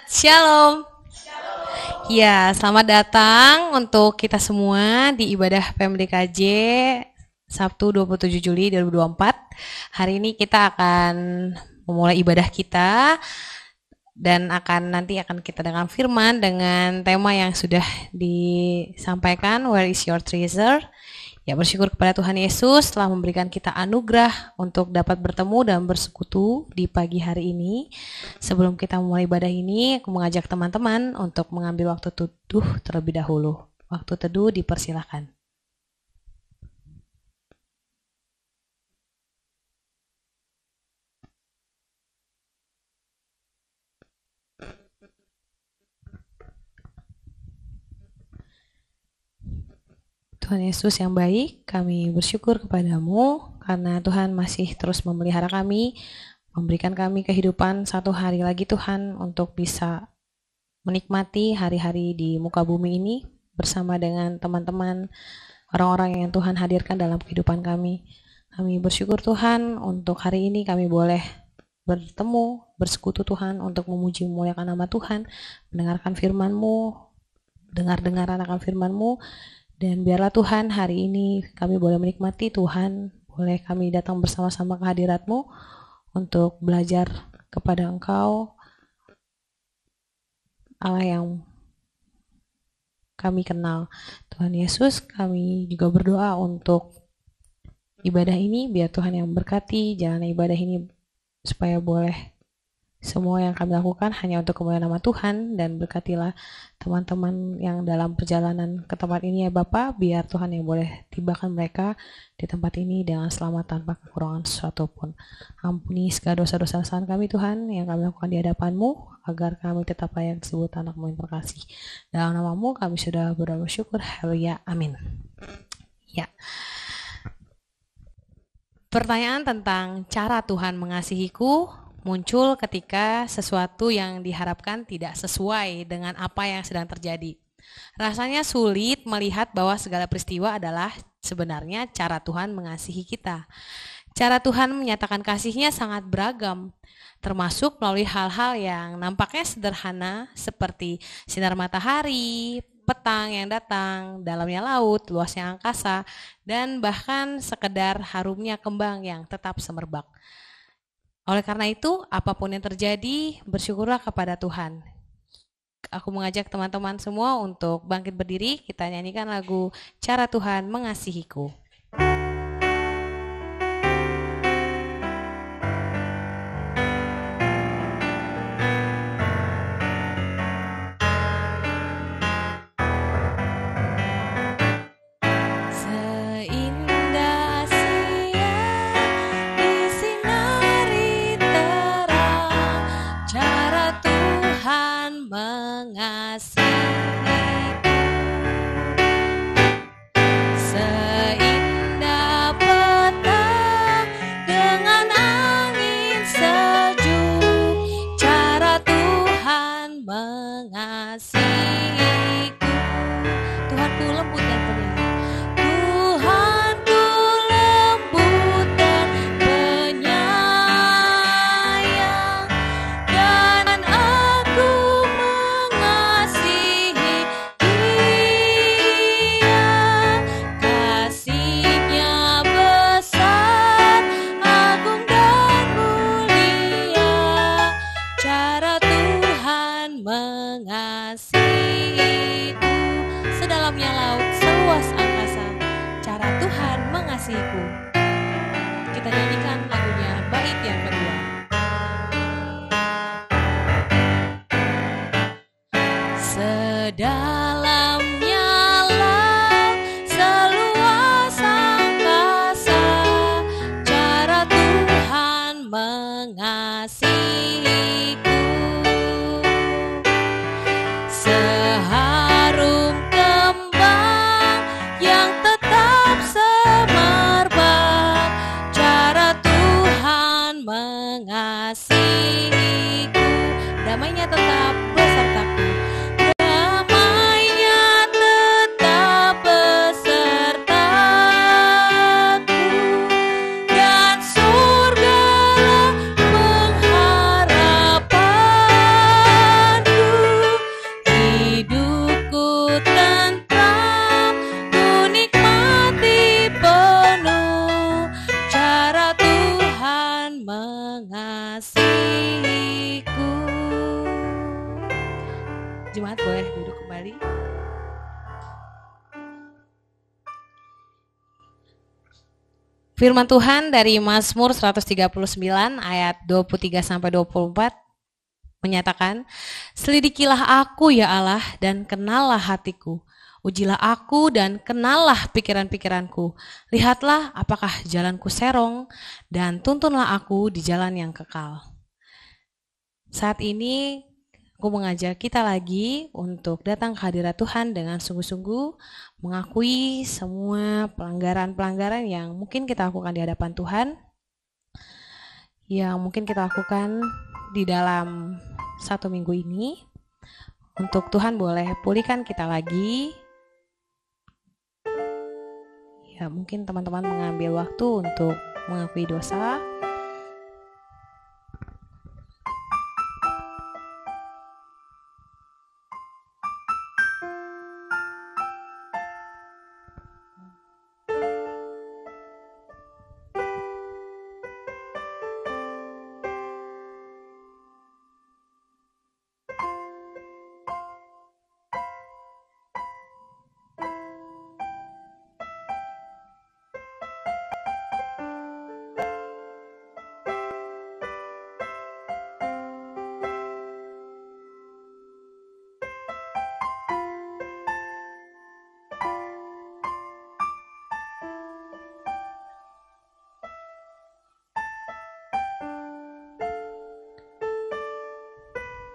Shalom. Ya, selamat datang untuk kita semua di ibadah Family KJ Sabtu 27 Juli 2024. Hari ini kita akan memulai ibadah kita dan nanti akan kita dengar firman dengan tema yang sudah disampaikan, Where is your treasure? Ya, bersyukur kepada Tuhan Yesus telah memberikan kita anugerah untuk dapat bertemu dan bersekutu di pagi hari ini. Sebelum kita memulai ibadah ini, aku mengajak teman-teman untuk mengambil waktu teduh terlebih dahulu. Waktu teduh dipersilahkan. Tuhan Yesus yang baik, kami bersyukur kepadamu karena Tuhan masih terus memelihara kami, memberikan kami kehidupan satu hari lagi Tuhan untuk bisa menikmati hari-hari di muka bumi ini bersama dengan teman-teman, orang-orang yang Tuhan hadirkan dalam kehidupan kami. Kami bersyukur Tuhan untuk hari ini kami boleh bertemu, bersekutu Tuhan untuk memuji memuliakan nama Tuhan, mendengarkan firman-Mu, dengar-dengaran akan firman-Mu. Dan biarlah Tuhan hari ini kami boleh menikmati Tuhan, boleh kami datang bersama-sama ke hadirat-Mu untuk belajar kepada Engkau, Allah yang kami kenal. Tuhan Yesus, kami juga berdoa untuk ibadah ini, biar Tuhan yang berkati jalan ibadah ini supaya boleh semua yang kami lakukan hanya untuk kemuliaan nama Tuhan, dan berkatilah teman-teman yang dalam perjalanan ke tempat ini ya Bapa, biar Tuhan yang boleh tibakan mereka di tempat ini dengan selamat tanpa kekurangan sesuatu pun. Ampuni segala dosa-dosa kesalahan kami Tuhan yang kami lakukan di hadapan-Mu, agar kami tetap layak disebut anak-Mu yang terkasih. Dalam nama-Mu kami sudah bersyukur, haleluya, amin. Ya. Pertanyaan tentang cara Tuhan mengasihiku muncul ketika sesuatu yang diharapkan tidak sesuai dengan apa yang sedang terjadi. Rasanya sulit melihat bahwa segala peristiwa adalah sebenarnya cara Tuhan mengasihi kita. Cara Tuhan menyatakan kasih-Nya sangat beragam, termasuk melalui hal-hal yang nampaknya sederhana seperti sinar matahari, petang yang datang, dalamnya laut, luasnya angkasa, dan bahkan sekedar harumnya kembang yang tetap semerbak. Oleh karena itu, apapun yang terjadi, bersyukurlah kepada Tuhan. Aku mengajak teman-teman semua untuk bangkit berdiri, kita nyanyikan lagu Cara Tuhan Mengasihiku. Kita nyanyikan lagunya bait yang kedua. Sedalamnya laut, seluas angkasa, cara Tuhan mengasihiku. Seharum kembang yang tetap semerbak, cara Tuhan mengasihiku. Damainya tetap besertaku. Damainya tetap besertaku, dan surgalah mengasihiku. Jemaat boleh duduk kembali. Firman Tuhan dari Mazmur 139 ayat 23-24 menyatakan, "Selidikilah aku ya Allah dan kenallah hatiku. Ujilah aku dan kenallah pikiran-pikiranku. Lihatlah apakah jalanku serong dan tuntunlah aku di jalan yang kekal." Saat ini aku mengajak kita lagi untuk datang ke hadirat Tuhan dengan sungguh-sungguh mengakui semua pelanggaran-pelanggaran yang mungkin kita lakukan di hadapan Tuhan, yang mungkin kita lakukan di dalam satu minggu ini. Untuk Tuhan boleh pulihkan kita lagi. Ya, mungkin teman-teman mengambil waktu untuk mengakui dosa.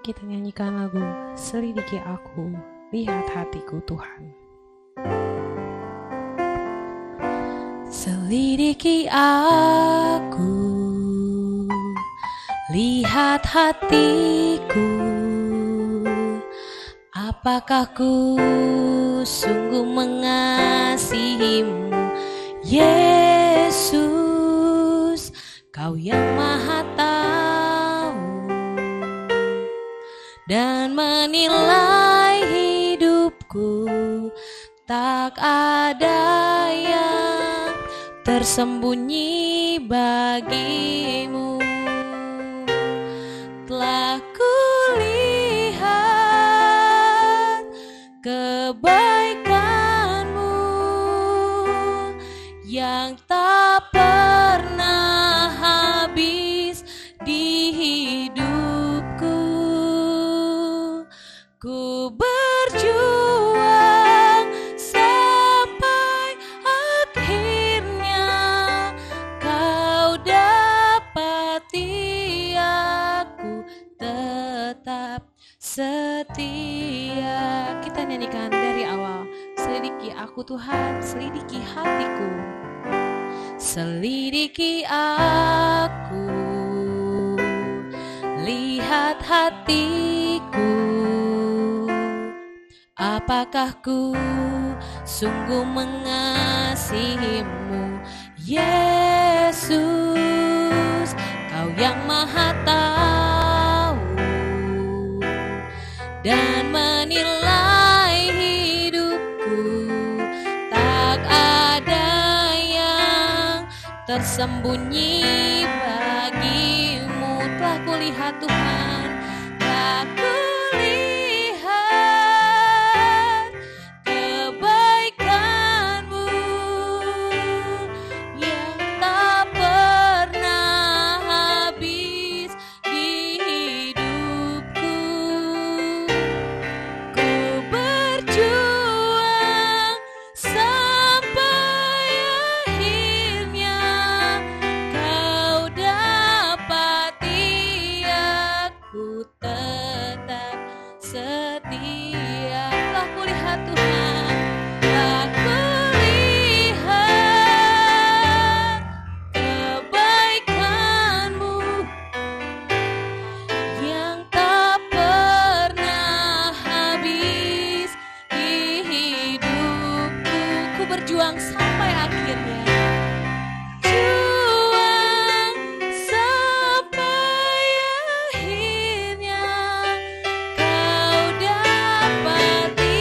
Kita nyanyikan lagu "Selidiki Aku, Lihat Hatiku Tuhan." Selidiki aku, lihat hatiku, apakah ku sungguh mengasihimu, Yesus, Kau yang Maha Tahu dan menilai hidupku. Tak ada yang tersembunyi bagimu. Telah kulihat kebaikanmu yang tak pernah habis di hidupku. Ku berjuang sampai akhirnya Kau dapati aku tetap setia. Kita nyanyikan dari awal. Selidiki aku Tuhan, selidiki hatiku. Selidiki aku, lihat hatiku, apakah ku sungguh mengasihimu, Yesus, Kau yang Maha Tahu dan menilai hidupku. Tak ada yang tersembunyi bagimu. Telah kulihat Tuhan, telah kulihat kebaikanmu yang tak pernah habis di hidupku. Ku berjuang sampai akhirnya Kau dapati aku tetap setia. Telah kulihat Tuhan, telah kulihat kebaikanmu yang tak pernah habis di hidupku. Ku berjuang sampai akhirnya. Juang sampai akhirnya Kau dapati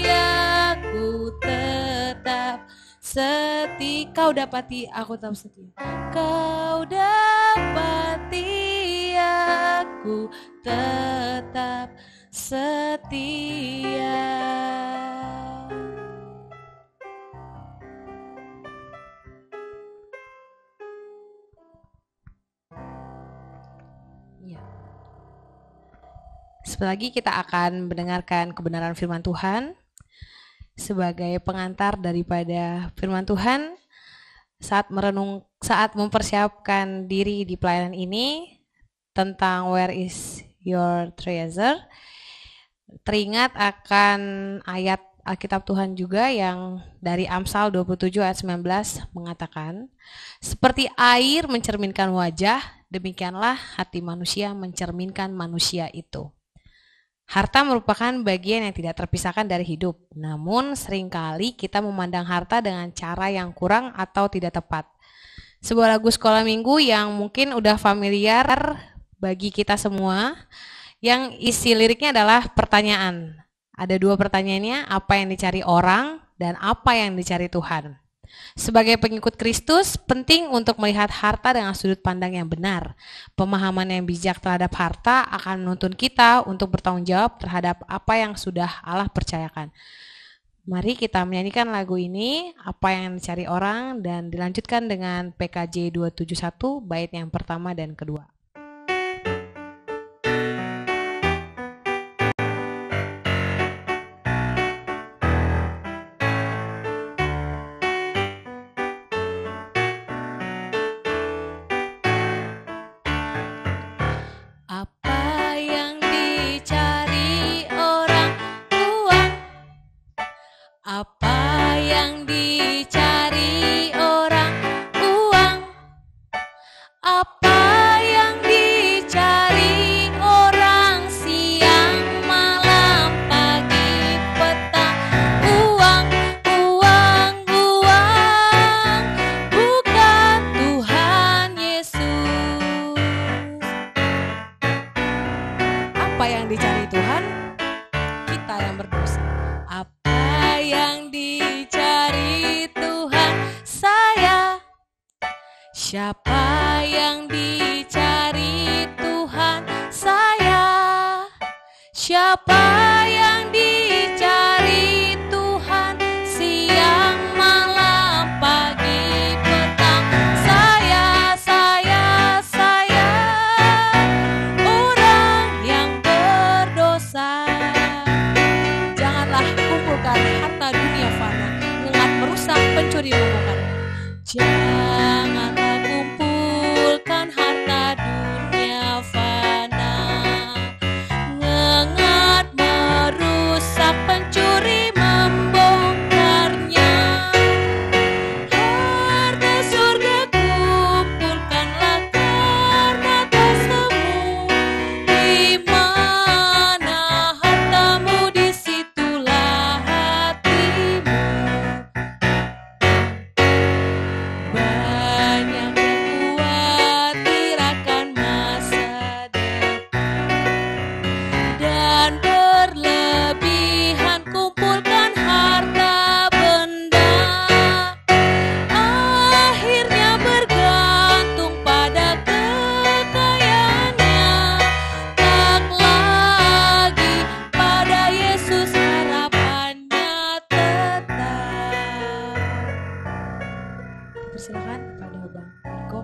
aku tetap setia. Kau dapati aku tetap setia. Kau dapat tetap setia. Ya. Sebentar lagi kita akan mendengarkan kebenaran firman Tuhan. Sebagai pengantar daripada firman Tuhan, saat mempersiapkan diri di pelayanan ini tentang where is your treasure, teringat akan ayat Alkitab Tuhan juga yang dari Amsal 27 ayat 19 mengatakan, seperti air mencerminkan wajah, demikianlah hati manusia mencerminkan manusia itu. Harta merupakan bagian yang tidak terpisahkan dari hidup. Namun seringkali kita memandang harta dengan cara yang kurang atau tidak tepat. Sebuah lagu sekolah minggu yang mungkin udah familiar bagi kita semua, yang isi liriknya adalah pertanyaan. Ada dua pertanyaannya, apa yang dicari orang dan apa yang dicari Tuhan. Sebagai pengikut Kristus, penting untuk melihat harta dengan sudut pandang yang benar. Pemahaman yang bijak terhadap harta akan menuntun kita untuk bertanggung jawab terhadap apa yang sudah Allah percayakan. Mari kita menyanyikan lagu ini, apa yang dicari orang, dan dilanjutkan dengan PKJ 271, bait yang pertama dan kedua. Apa yang dicari orang? Uang. Apa yang dicari orang? Siang, malam, pagi, petang. Uang, uang, uang. Bukan Tuhan Yesus. Apa yang dicari Tuhan? Kita yang berdosa. Apa yang dicari Tuhan? Saya. Siapa yang dicari Tuhan? Saya. Siapa yang dicari Tuhan? Siang, malam, pagi, petang. Saya orang yang berdosa. Janganlah kumpulkan harta dunia fana, mengat merusak, pencuri membongkar. Janganlah kumpulkan harta dunia fana, mengat merusak, pencuri membongkarnya. Harta surga kumpulkanlah karena tak semu. Di mana hartamu, disitulah hatimu. Banyak yang khawatir akan masa depan dan berlebihan kumpulkan harta benda. Akhirnya bergantung pada kekayaannya, tak lagi pada Yesus harapannya tetap. Persilakan pada Bang Iko.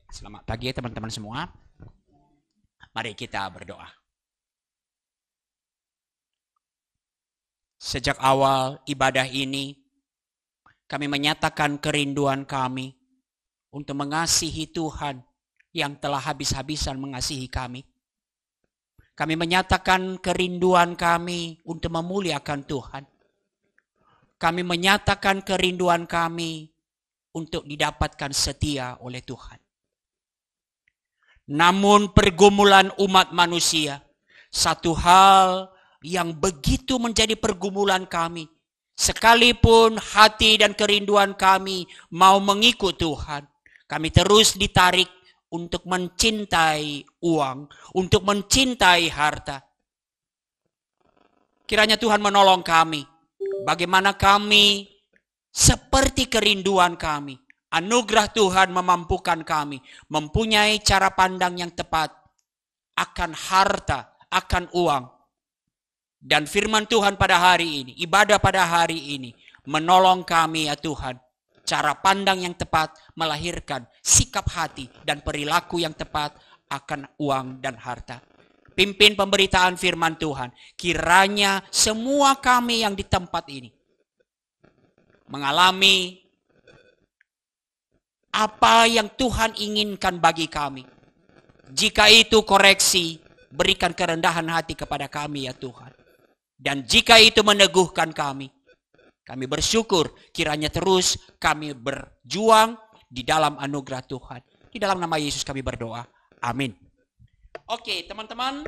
Selamat pagi teman-teman semua. Mari kita berdoa. Sejak awal ibadah ini, kami menyatakan kerinduan kami untuk mengasihi Tuhan yang telah habis-habisan mengasihi kami. Kami menyatakan kerinduan kami untuk memuliakan Tuhan. Kami menyatakan kerinduan kami untuk didapatkan setia oleh Tuhan. Namun pergumulan umat manusia, satu hal yang begitu menjadi pergumulan kami, sekalipun hati dan kerinduan kami mau mengikut Tuhan, kami terus ditarik untuk mencintai uang, untuk mencintai harta. Kiranya Tuhan menolong kami. Bagaimana kami seperti kerinduan kami. Anugerah Tuhan memampukan kami mempunyai cara pandang yang tepat akan harta, akan uang. Dan firman Tuhan pada hari ini, ibadah pada hari ini, menolong kami ya Tuhan. Cara pandang yang tepat melahirkan sikap hati dan perilaku yang tepat akan uang dan harta. Pimpin pemberitaan firman Tuhan. Kiranya semua kami yang di tempat ini mengalami apa yang Tuhan inginkan bagi kami. Jika itu koreksi, berikan kerendahan hati kepada kami ya Tuhan. Dan jika itu meneguhkan kami bersyukur kiranya terus kami berjuang di dalam anugerah Tuhan. Di dalam nama Yesus kami berdoa. Amin. Oke, teman-teman.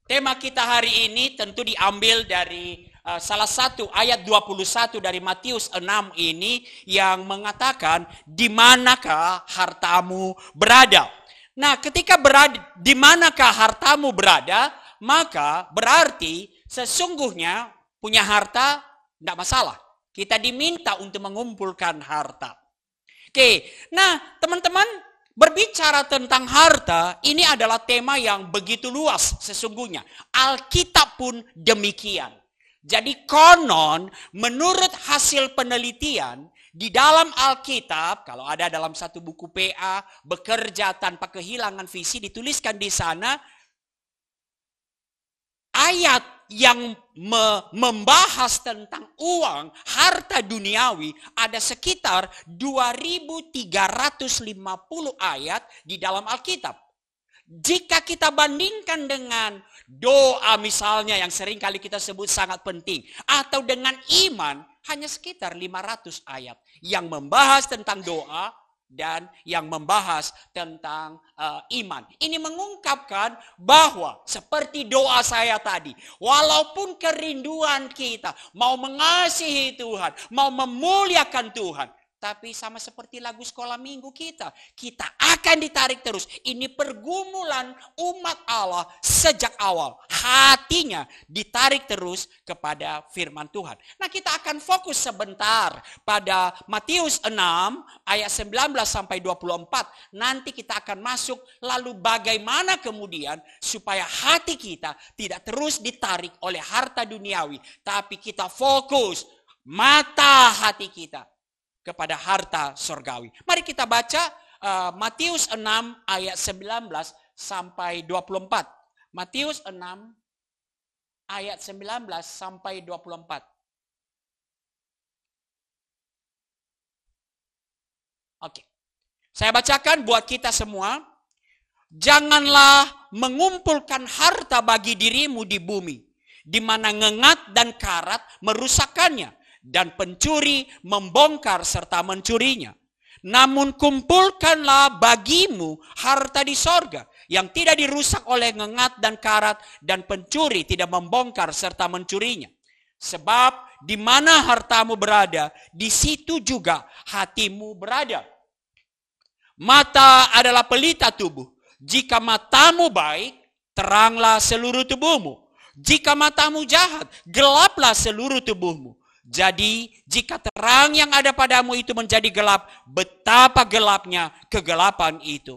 Tema kita hari ini tentu diambil dari salah satu ayat 21 dari Matius 6 ini yang mengatakan, di manakah hartamu berada? Nah, ketika berada, di manakah hartamu berada, maka berarti sesungguhnya punya harta tidak masalah. Kita diminta untuk mengumpulkan harta. Oke, nah teman-teman, berbicara tentang harta, ini adalah tema yang begitu luas sesungguhnya. Alkitab pun demikian. Jadi konon, menurut hasil penelitian, di dalam Alkitab, kalau ada dalam satu buku PA, bekerja tanpa kehilangan visi, dituliskan di sana, ayat yang membahas tentang uang, harta duniawi, ada sekitar 2.350 ayat di dalam Alkitab. Jika kita bandingkan dengan doa misalnya yang sering kali kita sebut sangat penting, atau dengan iman, hanya sekitar 500 ayat yang membahas tentang doa dan yang membahas tentang iman. Ini mengungkapkan bahwa seperti doa saya tadi, walaupun kerinduan kita mau mengasihi Tuhan, mau memuliakan Tuhan, tapi sama seperti lagu sekolah minggu kita akan ditarik terus. Ini pergumulan umat Allah sejak awal. Hatinya ditarik terus kepada firman Tuhan. Nah, kita akan fokus sebentar pada Matius 6 ayat 19 sampai 24. Nanti kita akan masuk lalu bagaimana kemudian supaya hati kita tidak terus ditarik oleh harta duniawi, tapi kita fokus mata hati kita kepada harta surgawi. Mari kita baca Matius 6 ayat 19 sampai 24. Matius 6 ayat 19 sampai 24. Oke. Saya bacakan buat kita semua. Janganlah mengumpulkan harta bagi dirimu di bumi, di mana ngengat dan karat merusakkannya, dan pencuri membongkar serta mencurinya. Namun kumpulkanlah bagimu harta di sorga, yang tidak dirusak oleh ngengat dan karat, dan pencuri tidak membongkar serta mencurinya. Sebab di mana hartamu berada, di situ juga hatimu berada. Mata adalah pelita tubuh. Jika matamu baik, teranglah seluruh tubuhmu. Jika matamu jahat, gelaplah seluruh tubuhmu. Jadi, jika terang yang ada padamu itu menjadi gelap, betapa gelapnya kegelapan itu.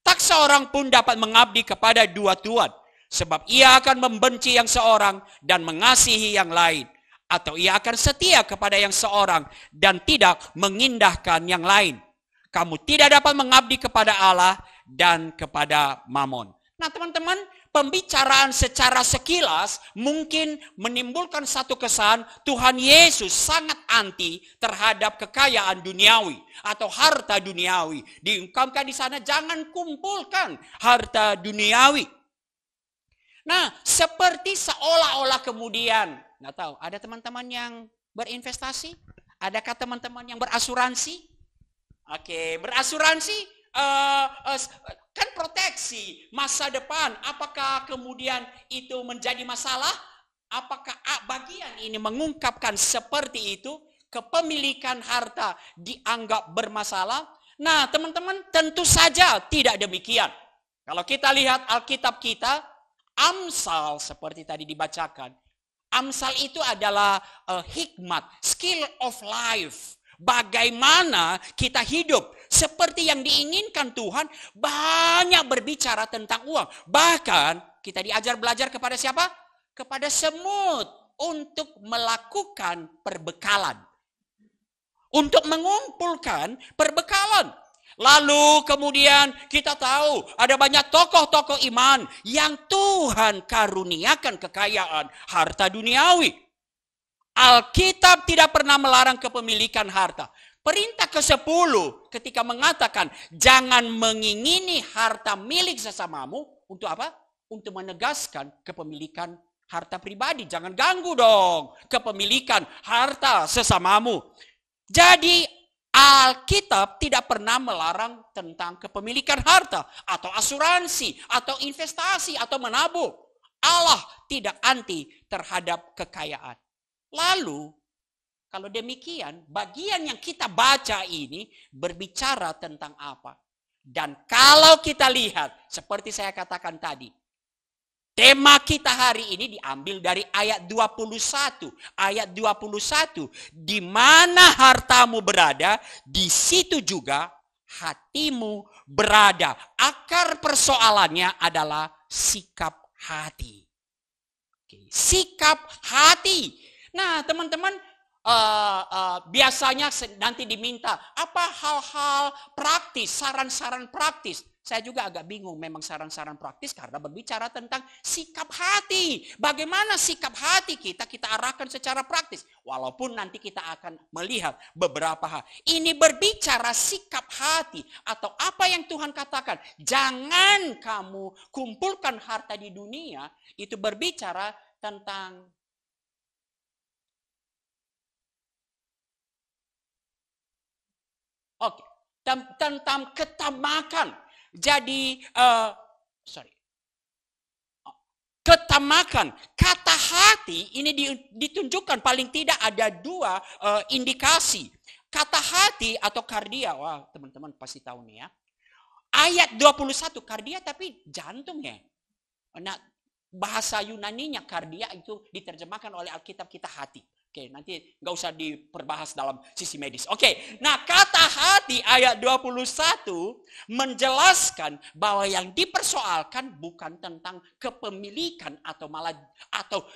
Tak seorang pun dapat mengabdi kepada dua tuan, sebab ia akan membenci yang seorang dan mengasihi yang lain. Atau ia akan setia kepada yang seorang dan tidak mengindahkan yang lain. Kamu tidak dapat mengabdi kepada Allah dan kepada Mamon. Nah teman-teman, pembicaraan secara sekilas mungkin menimbulkan satu kesan Tuhan Yesus sangat anti terhadap kekayaan duniawi atau harta duniawi. Diungkapkan di sana, jangan kumpulkan harta duniawi. Nah, seperti seolah-olah kemudian, nggak tahu, ada teman-teman yang berinvestasi? Adakah teman-teman yang berasuransi? Oke, berasuransi kan proteksi masa depan. Apakah kemudian itu menjadi masalah? Apakah bagian ini mengungkapkan seperti itu? Kepemilikan harta dianggap bermasalah? Nah, teman-teman, tentu saja tidak demikian. Kalau kita lihat Alkitab kita, Amsal seperti tadi dibacakan. Amsal itu adalah hikmat, skill of life. Bagaimana kita hidup seperti yang diinginkan Tuhan, banyak berbicara tentang uang. Bahkan kita diajar belajar kepada siapa? Kepada semut untuk melakukan perbekalan. Untuk mengumpulkan perbekalan. Lalu kemudian kita tahu ada banyak tokoh-tokoh iman yang Tuhan karuniakan kekayaan harta duniawi. Alkitab tidak pernah melarang kepemilikan harta. Perintah ke-10 ketika mengatakan jangan mengingini harta milik sesamamu. Untuk apa? Untuk menegaskan kepemilikan harta pribadi. Jangan ganggu dong kepemilikan harta sesamamu. Jadi Alkitab tidak pernah melarang tentang kepemilikan harta atau asuransi atau investasi atau menabung. Allah tidak anti terhadap kekayaan. Lalu, kalau demikian, bagian yang kita baca ini berbicara tentang apa? Dan kalau kita lihat, seperti saya katakan tadi, tema kita hari ini diambil dari ayat 21. Ayat 21, di mana hartamu berada, di situ juga hatimu berada. Akar persoalannya adalah sikap hati. Sikap hati. Nah, teman-teman, biasanya nanti diminta apa hal-hal praktis, saran-saran praktis. Saya juga agak bingung memang saran-saran praktis karena berbicara tentang sikap hati. Bagaimana sikap hati kita arahkan secara praktis. Walaupun nanti kita akan melihat beberapa hal. Ini berbicara sikap hati atau apa yang Tuhan katakan. Jangan kamu kumpulkan harta di dunia. Itu berbicara tentang tentang ketamakan. Jadi, ketamakan. Kata hati ini ditunjukkan paling tidak ada dua indikasi. Kata hati atau kardia. Wah, teman-teman pasti tahu nih ya. Ayat 21 kardia tapi jantungnya. Nah, bahasa Yunaninya kardia itu diterjemahkan oleh Alkitab kita hati. Oke, nanti nggak usah diperbahas dalam sisi medis. Oke, nah kata hati ayat 21 menjelaskan bahwa yang dipersoalkan bukan tentang kepemilikan atau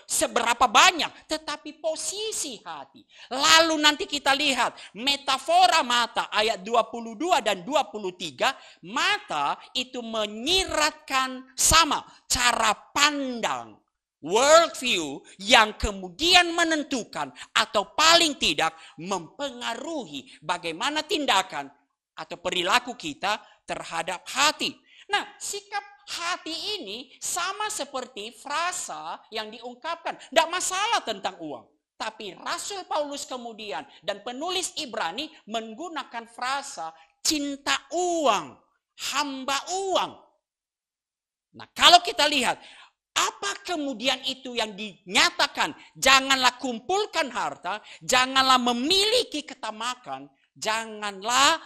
seberapa banyak, tetapi posisi hati. Lalu nanti kita lihat metafora mata ayat 22 dan 23, mata itu menyiratkan sama cara pandang. Worldview yang kemudian menentukan atau paling tidak mempengaruhi bagaimana tindakan atau perilaku kita terhadap hati. Nah, sikap hati ini sama seperti frasa yang diungkapkan. Tidak masalah tentang uang. Tapi Rasul Paulus kemudian dan penulis Ibrani menggunakan frasa cinta uang, hamba uang. Nah, kalau kita lihat, apa kemudian itu yang dinyatakan? Janganlah kumpulkan harta, janganlah memiliki ketamakan, janganlah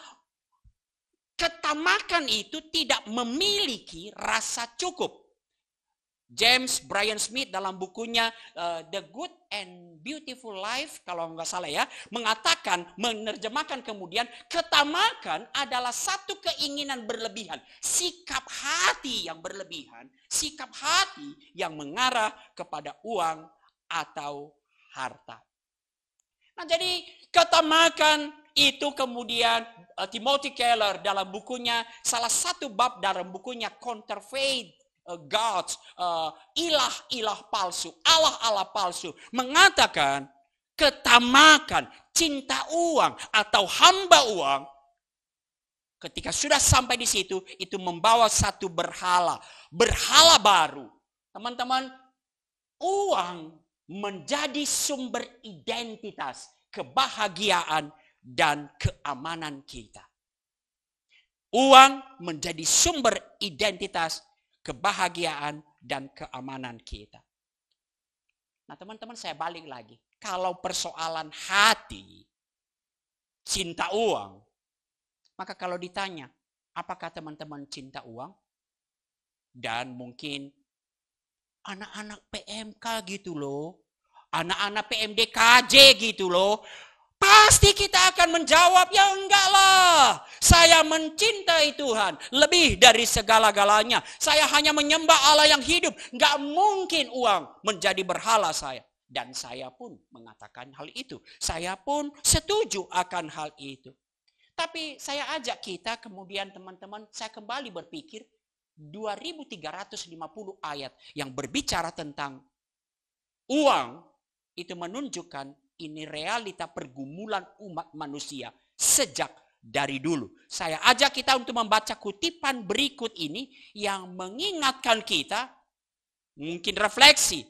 ketamakan itu tidak memiliki rasa cukup. James Bryan Smith dalam bukunya The Good and Beautiful Life, kalau nggak salah ya, mengatakan, menerjemahkan kemudian, ketamakan adalah satu keinginan berlebihan, sikap hati yang berlebihan, sikap hati yang mengarah kepada uang atau harta. Nah, jadi ketamakan itu kemudian Timothy Keller dalam bukunya, salah satu bab dalam bukunya Counterfeit Gods, ilah-ilah palsu, Allah-Allah palsu, mengatakan ketamakan, cinta uang atau hamba uang, ketika sudah sampai di situ, itu membawa satu berhala baru. Teman-teman, uang menjadi sumber identitas, kebahagiaan, dan keamanan kita. Uang menjadi sumber identitas, kebahagiaan, dan keamanan kita. Nah, teman-teman, saya balik lagi. Kalau persoalan hati, cinta uang, maka kalau ditanya, apakah teman-teman cinta uang? Dan mungkin anak-anak PMK gitu loh. Anak-anak PMDKJ gitu loh. Pasti kita akan menjawab, ya enggak lah. Saya mencintai Tuhan lebih dari segala-galanya. Saya hanya menyembah Allah yang hidup. Enggak mungkin uang menjadi berhala saya. Dan saya pun mengatakan hal itu. Saya pun setuju akan hal itu. Tapi saya ajak kita kemudian teman-teman, saya kembali berpikir 2350 ayat yang berbicara tentang uang itu menunjukkan ini realita pergumulan umat manusia sejak dari dulu. Saya ajak kita untuk membaca kutipan berikut ini yang mengingatkan kita, mungkin refleksi,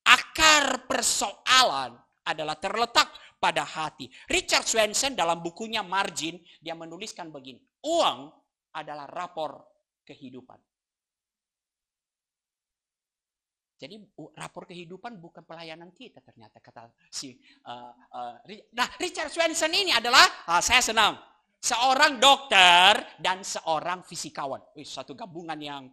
akar persoalan adalah terletak pada hati. Richard Swenson dalam bukunya Margin, dia menuliskan begini, uang adalah rapor kehidupan. Jadi rapor kehidupan bukan pelayanan kita ternyata, kata si Richard Swenson ini adalah, saya senang, seorang dokter dan seorang fisikawan. Satu gabungan yang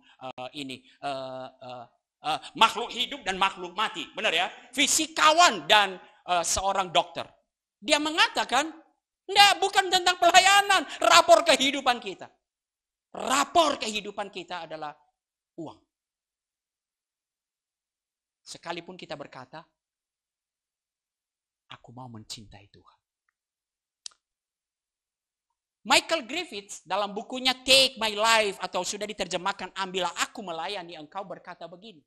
makhluk hidup dan makhluk mati, benar ya? Fisikawan dan seorang dokter. Dia mengatakan, enggak, bukan tentang pelayanan, rapor kehidupan kita. Rapor kehidupan kita adalah uang. Sekalipun kita berkata, aku mau mencintai Tuhan. Michael Griffiths dalam bukunya Take My Life atau sudah diterjemahkan Ambillah Aku Melayani Engkau berkata begini.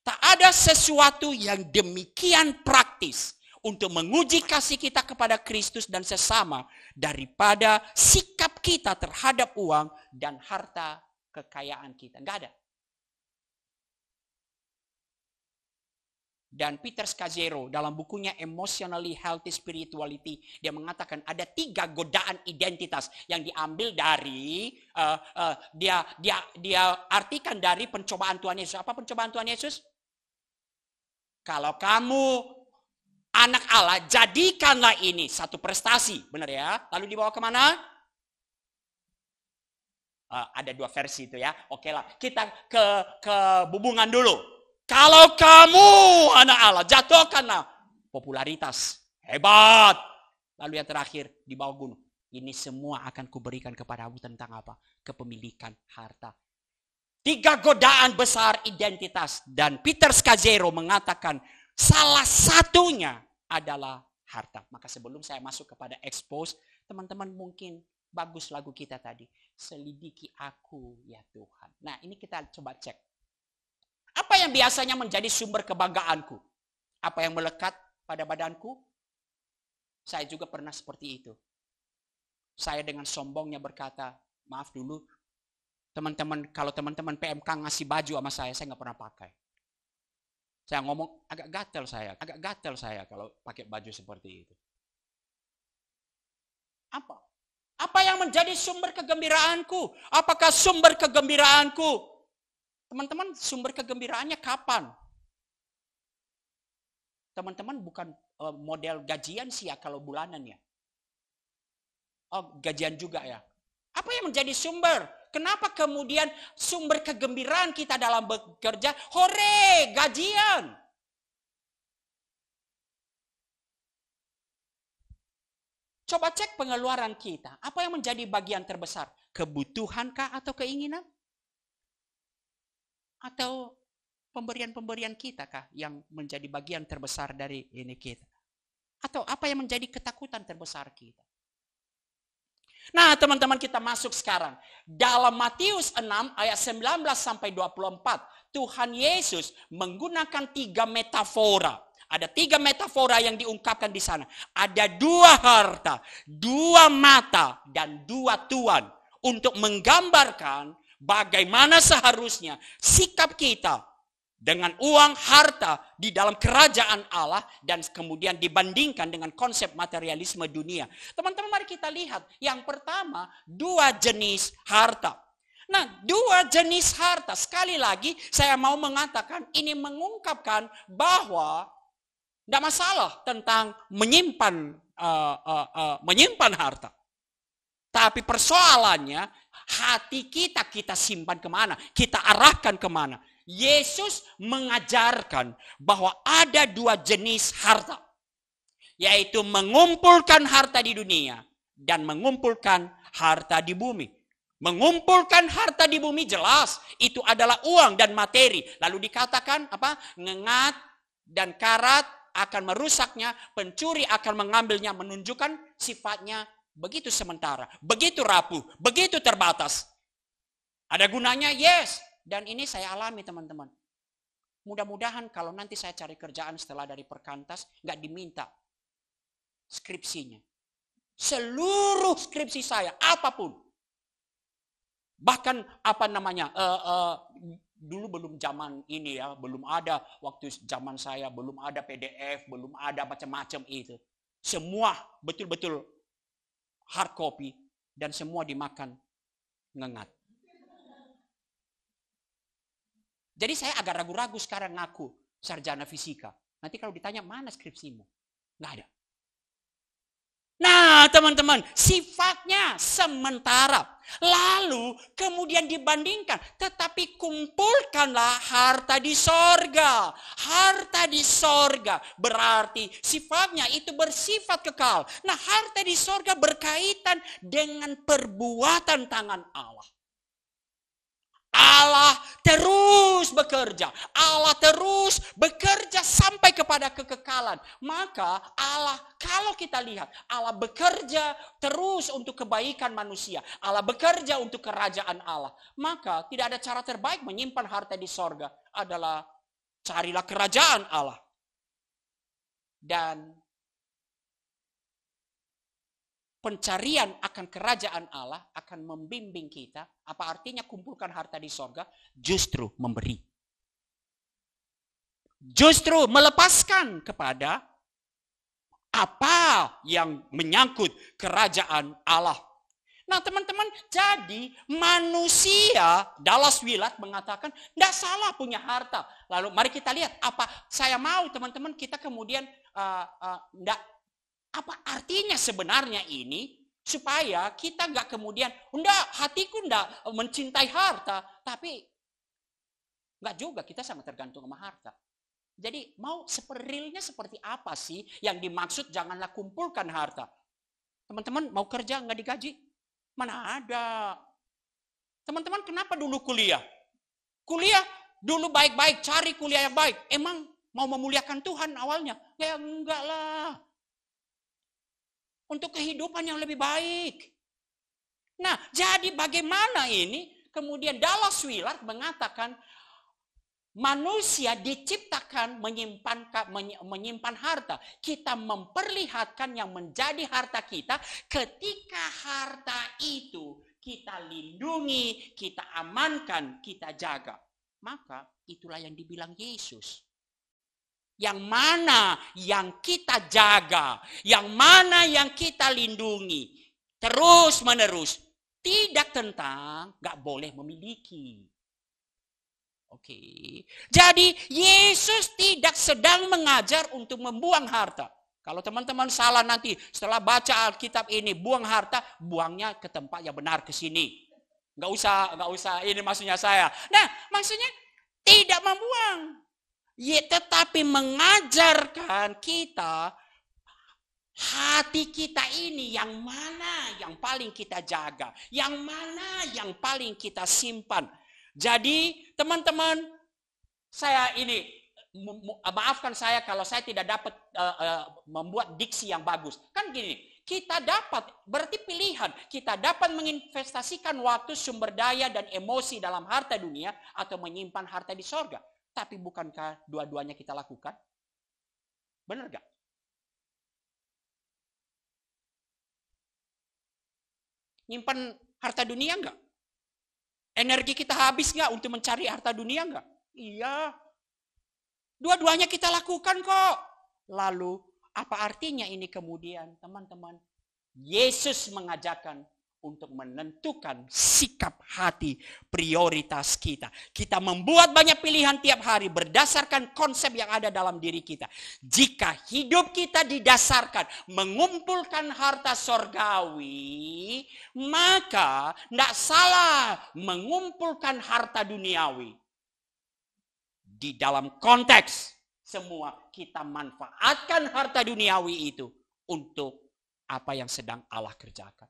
Tak ada sesuatu yang demikian praktis untuk menguji kasih kita kepada Kristus dan sesama daripada sikap kita terhadap uang dan harta kekayaan kita. Enggak ada. Dan Peter Scazzero dalam bukunya Emotionally Healthy Spirituality, dia mengatakan ada 3 godaan identitas yang diambil dari dia artikan dari pencobaan Tuhan Yesus. Apa pencobaan Tuhan Yesus? Kalau kamu anak Allah, jadikanlah ini satu prestasi, benar ya? Lalu dibawa kemana? Ada 2 versi itu ya. Oke lah, kita ke bubungan dulu. Kalau kamu anak Allah, jatuhkanlah popularitas. Hebat. Lalu yang terakhir, di bawah gunung. Ini semua akan kuberikan kepadamu tentang apa? Kepemilikan harta. 3 godaan besar identitas. Dan Peter Scazzero mengatakan salah satunya adalah harta. Maka sebelum saya masuk kepada expose, teman-teman mungkin bagus lagu kita tadi. Selidiki aku ya Tuhan. Nah ini kita coba cek. Apa yang biasanya menjadi sumber kebanggaanku? Apa yang melekat pada badanku? Saya juga pernah seperti itu. Saya dengan sombongnya berkata, maaf dulu, teman-teman, kalau teman-teman PMK ngasih baju sama saya nggak pernah pakai. Saya ngomong, agak gatel saya kalau pakai baju seperti itu. Apa? Apa yang menjadi sumber kegembiraanku? Apakah sumber kegembiraanku? Teman-teman, sumber kegembiraannya kapan? Teman-teman bukan model gajian sih ya kalau bulanan ya. Oh, gajian juga ya. Apa yang menjadi sumber? Kenapa kemudian sumber kegembiraan kita dalam bekerja? Hore, gajian. Coba cek pengeluaran kita. Apa yang menjadi bagian terbesar? Kebutuhankah atau keinginan? Atau pemberian-pemberian kita kah yang menjadi bagian terbesar dari ini kita? Atau apa yang menjadi ketakutan terbesar kita? Nah teman-teman kita masuk sekarang. Dalam Matius 6 ayat 19 sampai 24. Tuhan Yesus menggunakan 3 metafora. Ada 3 metafora yang diungkapkan di sana. Ada 2 harta, 2 mata, dan 2 tuan. Untuk menggambarkan bagaimana seharusnya sikap kita dengan uang, harta di dalam kerajaan Allah dan kemudian dibandingkan dengan konsep materialisme dunia. Teman-teman mari kita lihat. Yang pertama, 2 jenis harta. Nah, 2 jenis harta. Sekali lagi saya mau mengatakan ini mengungkapkan bahwa tidak masalah tentang menyimpan harta. Tapi persoalannya hati kita simpan kemana? Kita arahkan kemana? Yesus mengajarkan bahwa ada dua jenis harta. Yaitu mengumpulkan harta di dunia dan mengumpulkan harta di bumi. Mengumpulkan harta di bumi jelas itu adalah uang dan materi. Lalu dikatakan apa? Ngengat dan karat akan merusaknya, pencuri akan mengambilnya, menunjukkan sifatnya begitu sementara, begitu rapuh, begitu terbatas. Ada gunanya? Yes. Dan ini saya alami teman-teman. Mudah-mudahan kalau nanti saya cari kerjaan setelah dari perkantas, nggak diminta skripsinya. Seluruh skripsi saya, apapun. Bahkan dulu belum zaman ini ya, belum ada waktu zaman saya, belum ada PDF, belum ada macam-macam itu. Semua betul-betul hard copy dan semua dimakan ngengat. Jadi saya agak ragu-ragu sekarang ngaku sarjana fisika. Nanti kalau ditanya mana skripsimu? Nggak ada. Nah teman-teman, sifatnya sementara. Lalu kemudian dibandingkan. Tetapi kumpulkanlah harta di sorga. Harta di sorga berarti sifatnya itu bersifat kekal. Nah harta di sorga berkaitan dengan perbuatan tangan Allah. Allah terus bekerja. Allah terus bekerja sampai kepada kekekalan. Maka Allah, kalau kita lihat, Allah bekerja terus untuk kebaikan manusia. Allah bekerja untuk kerajaan Allah. Maka tidak ada cara terbaik menyimpan harta di sorga adalah carilah kerajaan Allah. Dan pencarian akan kerajaan Allah akan membimbing kita. Apa artinya kumpulkan harta di sorga? Justru memberi. Justru melepaskan kepada apa yang menyangkut kerajaan Allah. Nah teman-teman, jadi manusia, Dallas Willard mengatakan, tidak salah punya harta. Lalu mari kita lihat, apa saya mau teman-teman kita kemudian tidak apa artinya sebenarnya ini supaya kita nggak kemudian hatiku nggak mencintai harta, tapi nggak juga kita sama tergantung sama harta. Jadi mau realnya seperti apa sih yang dimaksud janganlah kumpulkan harta? Teman-teman mau kerja nggak digaji? Mana ada? Teman-teman kenapa dulu kuliah? Kuliah dulu baik-baik, cari kuliah yang baik. Emang mau memuliakan Tuhan awalnya? Ya enggak lah. Untuk kehidupan yang lebih baik. Nah, jadi bagaimana ini? Kemudian Dallas Willard mengatakan manusia diciptakan menyimpan harta. Kita memperlihatkan yang menjadi harta kita ketika harta itu kita lindungi, kita amankan, kita jaga. Maka itulah yang dibilang Yesus. Yang mana yang kita jaga, yang mana yang kita lindungi, terus menerus. Tidak tentang gak boleh memiliki. Oke. Jadi Yesus tidak sedang mengajar untuk membuang harta. Kalau teman-teman salah nanti setelah baca Alkitab ini, buang harta, buangnya ke tempat yang benar, ke sini. Gak usah ini maksudnya saya. Nah maksudnya tidak membuang. Ya, tetapi mengajarkan kita hati kita ini yang mana yang paling kita jaga, yang mana yang paling kita simpan. Jadi teman-teman, saya ini maafkan saya kalau saya tidak dapat membuat diksi yang bagus. Kan gini, kita dapat berarti pilihan, kita dapat menginvestasikan waktu, sumber daya dan emosi dalam harta dunia atau menyimpan harta di sorga. Tapi bukankah dua-duanya kita lakukan? Benar gak? Nyimpan harta dunia enggak? Energi kita habis enggak untuk mencari harta dunia enggak? Iya. Dua-duanya kita lakukan kok. Lalu apa artinya ini kemudian teman-teman? Yesus mengajarkan untuk menentukan sikap hati prioritas kita. Kita membuat banyak pilihan tiap hari berdasarkan konsep yang ada dalam diri kita. Jika hidup kita didasarkan mengumpulkan harta sorgawi, maka tidak salah mengumpulkan harta duniawi. di dalam konteks semua kita manfaatkan harta duniawi itu untuk apa yang sedang Allah kerjakan.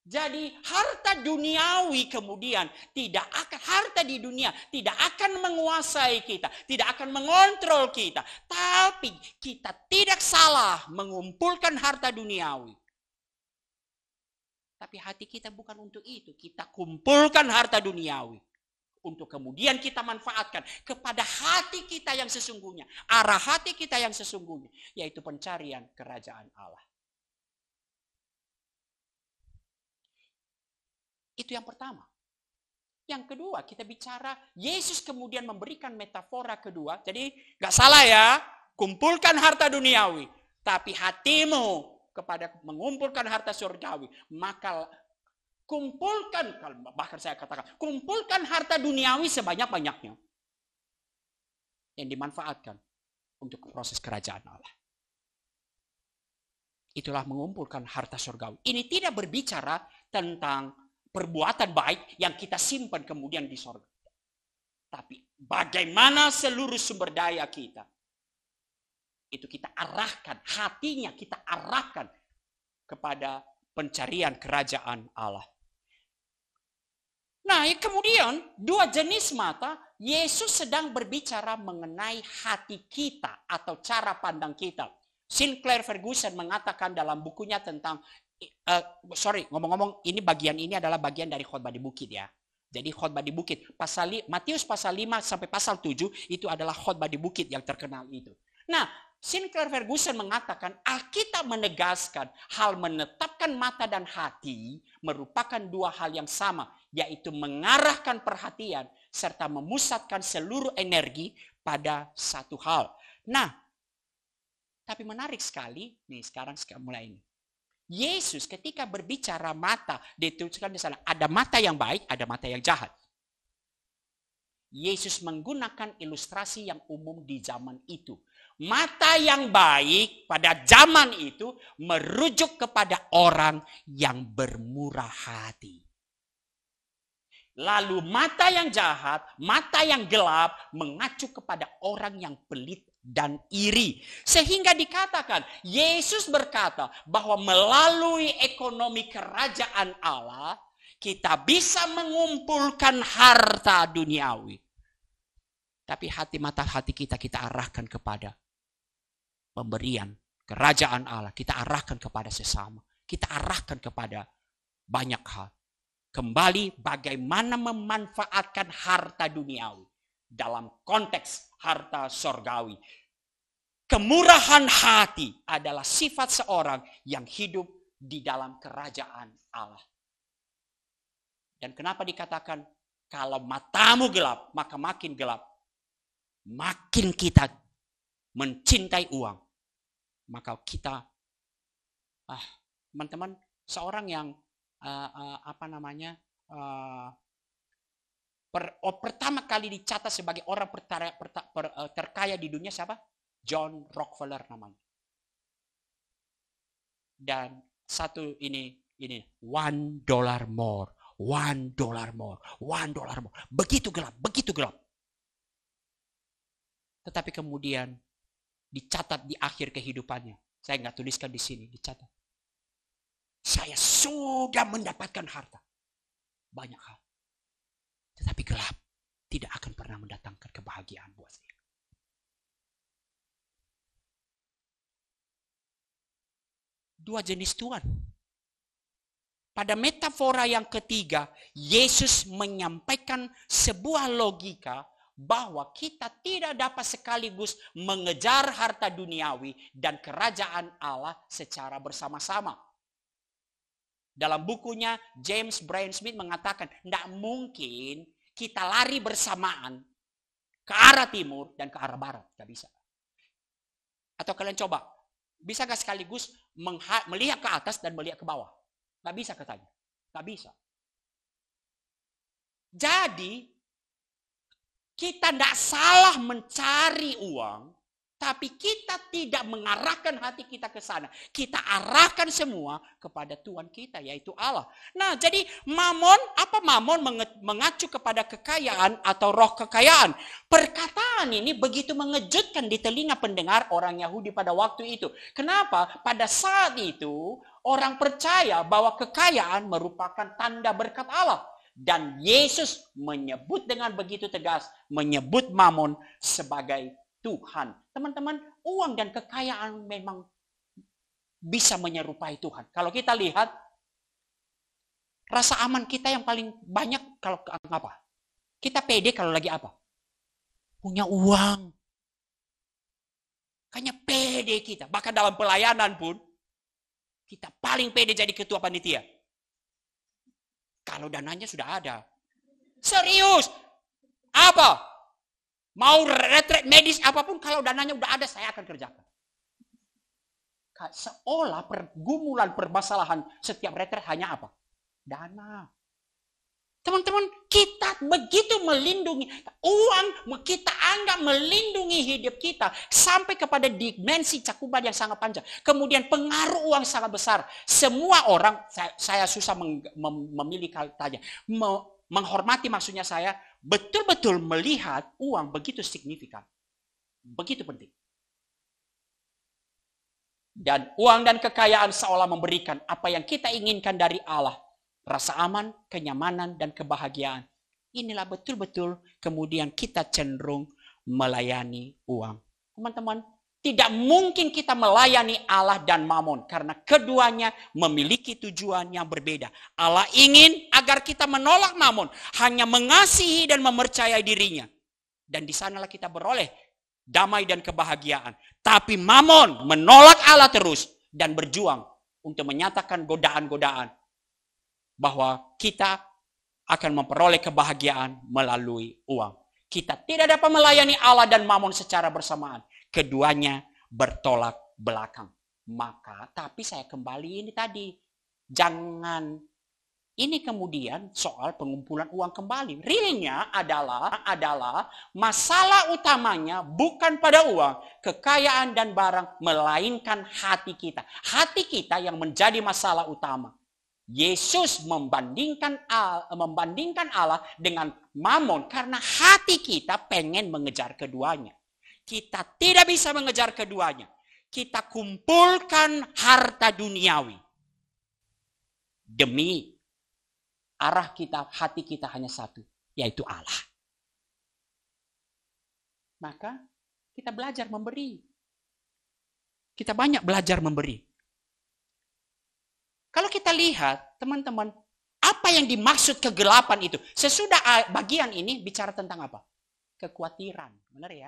Jadi harta duniawi kemudian harta di dunia tidak akan menguasai kita, tidak akan mengontrol kita. Tapi kita tidak salah mengumpulkan harta duniawi. Tapi hati kita bukan untuk itu. Kita kumpulkan harta duniawi untuk kemudian kita manfaatkan kepada hati kita yang sesungguhnya. Arah hati kita yang sesungguhnya, yaitu pencarian kerajaan Allah. Itu yang pertama. Yang kedua, kita bicara Yesus kemudian memberikan metafora kedua. Jadi gak salah ya, kumpulkan harta duniawi. Tapi hatimu kepada mengumpulkan harta surgawi. Maka kumpulkan, bahkan saya katakan, kumpulkan harta duniawi sebanyak-banyaknya. Yang dimanfaatkan untuk proses kerajaan Allah. Itulah mengumpulkan harta surgawi. Ini tidak berbicara tentang perbuatan baik yang kita simpan kemudian di sorga. Tapi bagaimana seluruh sumber daya kita, itu kita arahkan, hatinya kita arahkan kepada pencarian kerajaan Allah. Nah, kemudian dua jenis mata, Yesus sedang berbicara mengenai hati kita atau cara pandang kita. Sinclair Ferguson mengatakan dalam bukunya tentang ngomong-ngomong, bagian ini adalah bagian dari khotbah di bukit ya. Jadi khotbah di bukit, Matius pasal 5 sampai pasal 7 itu adalah khotbah di bukit yang terkenal itu. Nah, Sinclair Ferguson mengatakan Alkitab menegaskan hal menetapkan mata dan hati merupakan dua hal yang sama, yaitu mengarahkan perhatian serta memusatkan seluruh energi pada satu hal. Nah, tapi menarik sekali, nih sekarang mulai ini. Yesus ketika berbicara mata, dituliskan di sana, ada mata yang baik, ada mata yang jahat. Yesus menggunakan ilustrasi yang umum di zaman itu. Mata yang baik pada zaman itu merujuk kepada orang yang bermurah hati. Lalu mata yang jahat, mata yang gelap mengacu kepada orang yang pelit dan iri. Sehingga dikatakan, Yesus berkata bahwa melalui ekonomi kerajaan Allah, kita bisa mengumpulkan harta duniawi. Tapi mata hati kita arahkan kepada pemberian kerajaan Allah. Kita arahkan kepada sesama. Kita arahkan kepada banyak hal. Kembali bagaimana memanfaatkan harta duniawi dalam konteks harta sorgawi. Kemurahan hati adalah sifat seorang yang hidup di dalam kerajaan Allah. Dan kenapa dikatakan kalau matamu gelap, maka makin gelap. Makin kita mencintai uang, maka kita, teman-teman, seorang yang pertama kali dicatat sebagai orang terkaya di dunia siapa? John Rockefeller namanya. Dan satu ini $1 more, $1 more. Begitu gelap. Tetapi kemudian dicatat di akhir kehidupannya. Saya nggak tuliskan di sini, dicatat. Saya sudah mendapatkan harta. Banyak hal. Tetapi gelap tidak akan pernah mendatangkan kebahagiaan buat saya. Dua jenis Tuhan. Pada metafora yang ketiga, Yesus menyampaikan sebuah logika bahwa kita tidak dapat sekaligus mengejar harta duniawi dan kerajaan Allah secara bersama-sama. Dalam bukunya, James Bryan Smith mengatakan, tidak mungkin kita lari bersamaan ke arah timur dan ke arah barat. Tidak bisa. Atau kalian coba, bisa gak sekaligus melihat ke atas dan melihat ke bawah? Gak bisa katanya. Gak bisa. Jadi, kita tidak salah mencari uang, Tapi kita tidak mengarahkan hati kita ke sana. Kita arahkan semua kepada Tuhan kita, yaitu Allah. Nah, jadi mamon, apa mamon mengacu kepada kekayaan atau roh kekayaan. Perkataan ini begitu mengejutkan di telinga pendengar orang Yahudi pada waktu itu. Kenapa? Pada saat itu, orang percaya bahwa kekayaan merupakan tanda berkat Allah. Dan Yesus menyebut dengan begitu tegas, menyebut mamon sebagai Tuhan. Teman-teman, uang dan kekayaan memang bisa menyerupai Tuhan. Kalau kita lihat, rasa aman kita yang paling banyak kalau apa? Kita pede kalau lagi apa? Punya uang. Kayaknya pede kita. Bahkan dalam pelayanan pun, kita paling pede jadi ketua panitia. Kalau dananya sudah ada. Serius. Apa? Mau retret medis apapun, kalau dananya udah ada, saya akan kerjakan. Seolah pergumulan, permasalahan setiap retret hanya apa? Dana. Teman-teman, kita begitu melindungi uang, kita anggap melindungi hidup kita sampai kepada dimensi cakupan yang sangat panjang. Kemudian pengaruh uang sangat besar. Semua orang, saya susah memilih katanya, menghormati maksudnya saya, betul-betul melihat uang begitu signifikan. Begitu penting. Dan uang dan kekayaan seolah memberikan apa yang kita inginkan dari Allah. Rasa aman, kenyamanan, dan kebahagiaan. Inilah betul-betul kemudian kita cenderung melayani uang. Teman-teman, tidak mungkin kita melayani Allah dan mamon. Karena keduanya memiliki tujuan yang berbeda. Allah ingin agar kita menolak mamon. Hanya mengasihi dan mempercayai dirinya. Dan di sanalah kita beroleh damai dan kebahagiaan. Tapi mamon menolak Allah terus. Dan berjuang untuk menyatakan godaan-godaan. Bahwa kita akan memperoleh kebahagiaan melalui uang. Kita tidak dapat melayani Allah dan mamon secara bersamaan. Keduanya bertolak belakang. Maka, tapi saya kembali ini tadi. Jangan, ini kemudian soal pengumpulan uang kembali. Realnya adalah masalah utamanya bukan pada uang, kekayaan dan barang, melainkan hati kita. Hati kita yang menjadi masalah utama. Yesus membandingkan Allah dengan mamon karena hati kita pengen mengejar keduanya. Kita tidak bisa mengejar keduanya. Kita kumpulkan harta duniawi. Demi arah kita, hati kita hanya satu, yaitu Allah. Maka kita belajar memberi. Kita banyak belajar memberi. Kalau kita lihat, teman-teman, apa yang dimaksud kegelapan itu? Sesudah bagian ini bicara tentang apa? Kekhawatiran. Benar ya?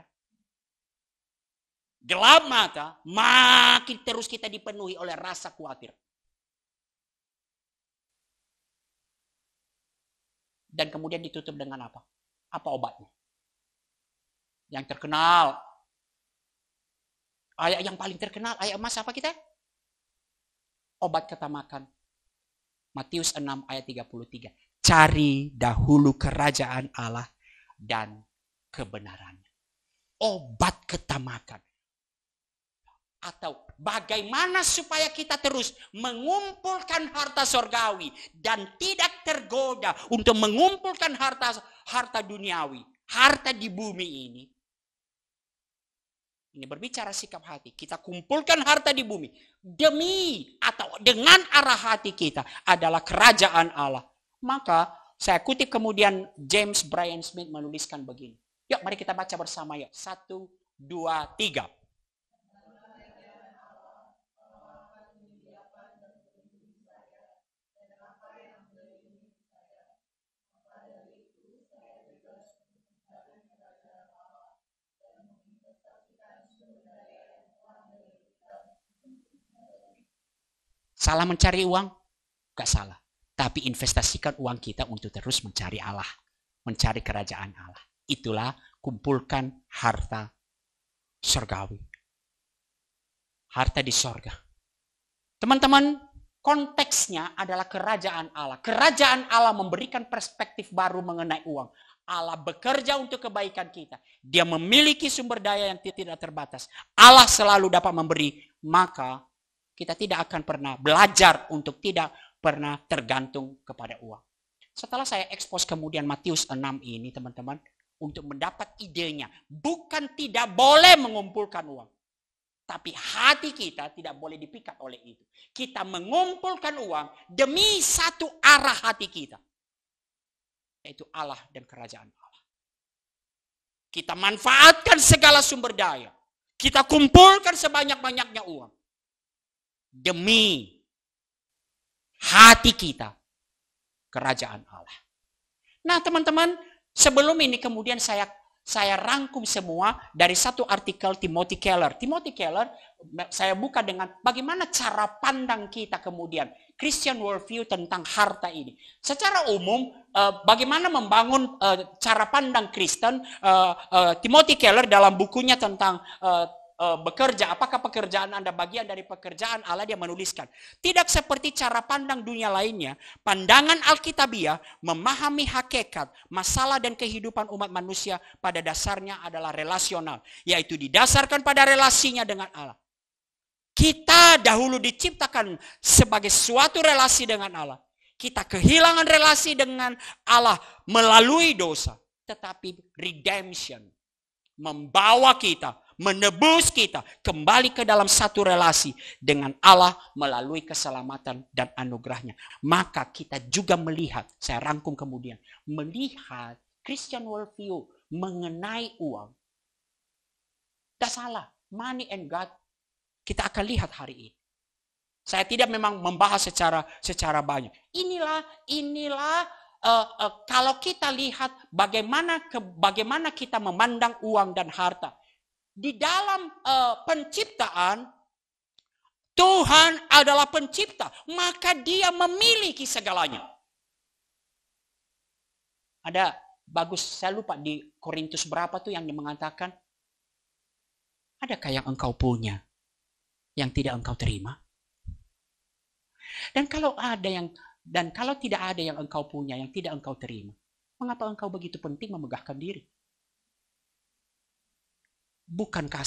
Gelap mata, makin terus kita dipenuhi oleh rasa khawatir. Dan kemudian ditutup dengan apa? Apa obatnya? Yang terkenal. Ayat yang paling terkenal, ayat emas apa kita? Obat ketamakan. Matius 6 ayat 33. Cari dahulu kerajaan Allah dan kebenarannya. Obat ketamakan. Atau bagaimana supaya kita terus mengumpulkan harta sorgawi dan tidak tergoda untuk mengumpulkan harta duniawi, harta di bumi ini. Ini berbicara sikap hati. Kita kumpulkan harta di bumi demi atau dengan arah hati kita adalah kerajaan Allah. Maka saya kutip kemudian James Bryan Smith menuliskan begini. Yuk mari kita baca bersama yuk. 1, 2, 3. Salah mencari uang? Gak salah. Tapi investasikan uang kita untuk terus mencari Allah. Mencari kerajaan Allah. Itulah kumpulkan harta surgawi. Harta di sorga. Teman-teman, Konteksnya adalah kerajaan Allah. Kerajaan Allah memberikan perspektif baru mengenai uang. Allah bekerja untuk kebaikan kita. Dia memiliki sumber daya yang tidak terbatas. Allah selalu dapat memberi. Maka kita tidak akan pernah belajar untuk tidak pernah tergantung kepada uang. Setelah saya ekspos kemudian Matius 6 ini teman-teman. Untuk mendapat idenya. Bukan tidak boleh mengumpulkan uang. Tapi hati kita tidak boleh dipikat oleh itu. Kita mengumpulkan uang demi satu arah hati kita. Yaitu Allah dan kerajaan Allah. Kita manfaatkan segala sumber daya. Kita kumpulkan sebanyak-banyaknya uang. Demi hati kita. Kerajaan Allah. Nah teman-teman, sebelum ini kemudian saya rangkum semua dari satu artikel Timothy Keller. Timothy Keller, saya buka dengan bagaimana cara pandang kita kemudian. Christian worldview tentang harta ini. Secara umum, bagaimana membangun cara pandang Kristen. Timothy Keller dalam bukunya tentang bekerja, apakah pekerjaan Anda bagian dari pekerjaan Allah, dia menuliskan. Tidak seperti cara pandang dunia lainnya, pandangan Alkitabiah memahami hakikat, masalah dan kehidupan umat manusia pada dasarnya adalah relasional. Yaitu didasarkan pada relasinya dengan Allah. Kita dahulu diciptakan sebagai suatu relasi dengan Allah. Kita kehilangan relasi dengan Allah melalui dosa. Tetapi redemption membawa kita, menebus kita kembali ke dalam satu relasi dengan Allah melalui keselamatan dan anugerahnya. Maka kita juga melihat, saya rangkum kemudian, melihat Christian worldview mengenai uang. Tidak salah, money and God kita akan lihat hari ini. Saya tidak memang membahas secara banyak. Inilah kalau kita lihat bagaimana kita memandang uang dan harta. Di dalam penciptaan, Tuhan adalah pencipta, maka Dia memiliki segalanya. Ada bagus, saya lupa di Korintus berapa tuh yang mengatakan, adakah yang engkau punya yang tidak engkau terima? Dan kalau tidak ada yang engkau punya yang tidak engkau terima, mengapa engkau begitu penting memegahkan diri? Bukankah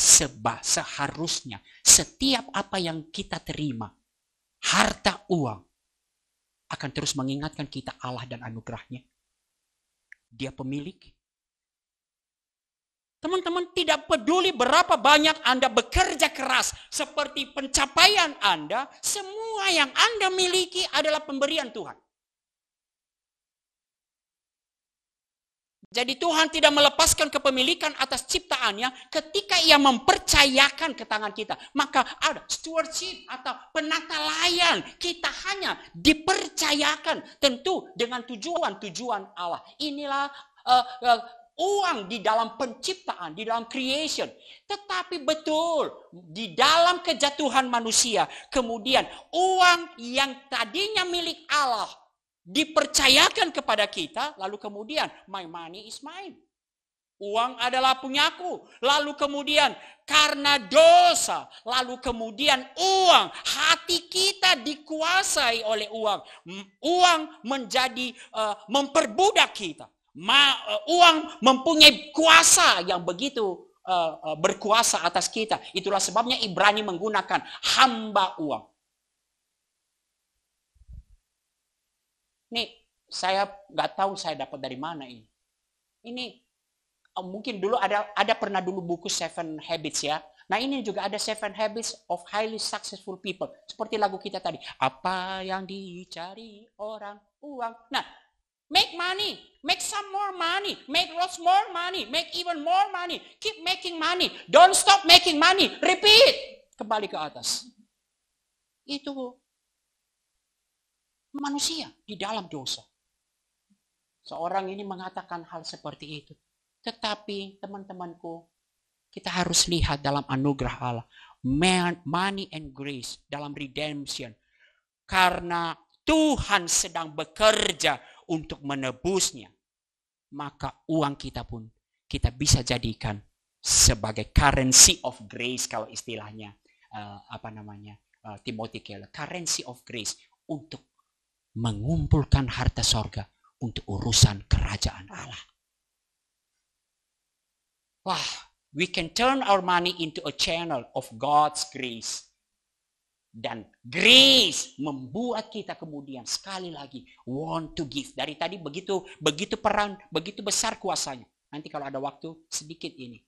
seharusnya setiap apa yang kita terima, harta uang, akan terus mengingatkan kita Allah dan anugerahnya? Dia pemilik. Teman-teman, tidak peduli berapa banyak Anda bekerja keras, seperti pencapaian Anda, semua yang Anda miliki adalah pemberian Tuhan. Jadi Tuhan tidak melepaskan kepemilikan atas ciptaannya ketika Ia mempercayakan ke tangan kita. Maka ada stewardship atau penata layan. Kita hanya dipercayakan tentu dengan tujuan Allah. Inilah uang di dalam penciptaan, di dalam creation. Tetapi betul, di dalam kejatuhan manusia, kemudian uang yang tadinya milik Allah dipercayakan kepada kita, lalu kemudian my money is mine. Uang adalah punyaku. Lalu kemudian karena dosa, lalu kemudian uang, hati kita dikuasai oleh uang. Uang menjadi memperbudak kita. Uang mempunyai kuasa yang begitu berkuasa atas kita. Itulah sebabnya Ibrani menggunakan hamba uang. Nih, saya nggak tahu saya dapat dari mana ini. Ini mungkin dulu ada pernah dulu buku 7 Habits ya. Nah ini juga ada 7 Habits of Highly Successful People. Seperti lagu kita tadi. Apa yang dicari orang? Uang. Nah, make money. Make some more money. Make lots more money. Make even more money. Keep making money. Don't stop making money. Repeat. Kembali ke atas. Itu manusia di dalam dosa. Seorang ini mengatakan hal seperti itu. Tetapi teman-temanku, kita harus lihat dalam anugerah Allah. Money and grace dalam redemption. Karena Tuhan sedang bekerja untuk menebusnya. Maka uang kita pun kita bisa jadikan sebagai currency of grace kalau istilahnya Timothy Keller. Currency of grace. untuk mengumpulkan harta sorga untuk urusan kerajaan Allah. Wah, we can turn our money into a channel of God's grace. Dan grace membuat kita kemudian sekali lagi want to give. Dari tadi begitu peran, begitu besar kuasanya. Nanti kalau ada waktu sedikit ini.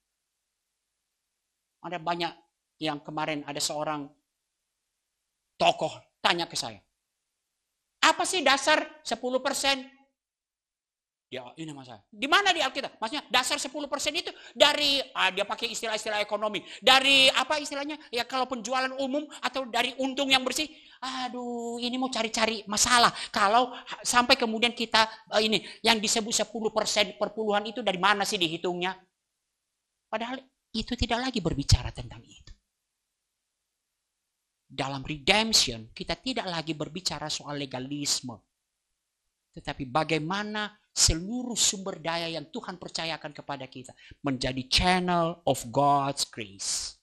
Ada banyak yang kemarin ada seorang tokoh tanya ke saya. Apa sih dasar 10%? Ya ini masalah. Di mana di Alkitab? Maksudnya dasar 10% itu dari, dia pakai istilah-istilah ekonomi. Dari apa istilahnya? Ya kalau penjualan umum atau dari untung yang bersih. Aduh ini mau cari-cari masalah. Kalau sampai kemudian kita ini yang disebut 10% perpuluhan itu dari mana sih dihitungnya? Padahal itu tidak lagi berbicara tentang itu. Dalam redemption kita tidak lagi berbicara soal legalisme. Tetapi bagaimana seluruh sumber daya yang Tuhan percayakan kepada kita menjadi channel of God's grace.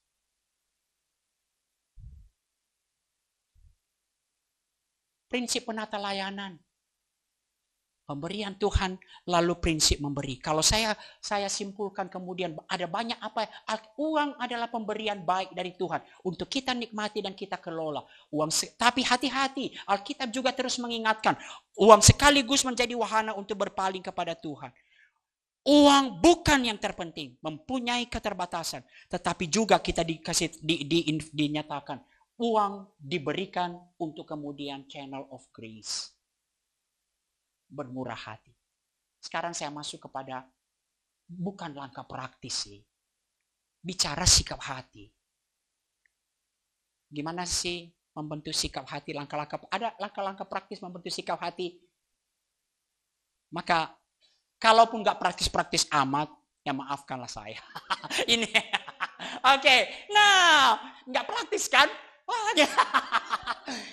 Prinsip penata layanan. Pemberian Tuhan lalu prinsip memberi. Kalau saya simpulkan kemudian ada banyak apa, uang adalah pemberian baik dari Tuhan untuk kita nikmati dan kita kelola. Tapi hati-hati, Alkitab juga terus mengingatkan, uang sekaligus menjadi wahana untuk berpaling kepada Tuhan. Uang bukan yang terpenting, mempunyai keterbatasan, tetapi juga kita dinyatakan uang diberikan untuk kemudian channel of grace. Bermurah hati. Sekarang saya masuk kepada bukan langkah praktis sih. Bicara sikap hati. Gimana sih membentuk sikap hati? Ada langkah-langkah praktis membentuk sikap hati. Maka kalaupun nggak praktis-praktis amat, ya maafkanlah saya. Ini, oke. Nah, nggak praktis kan?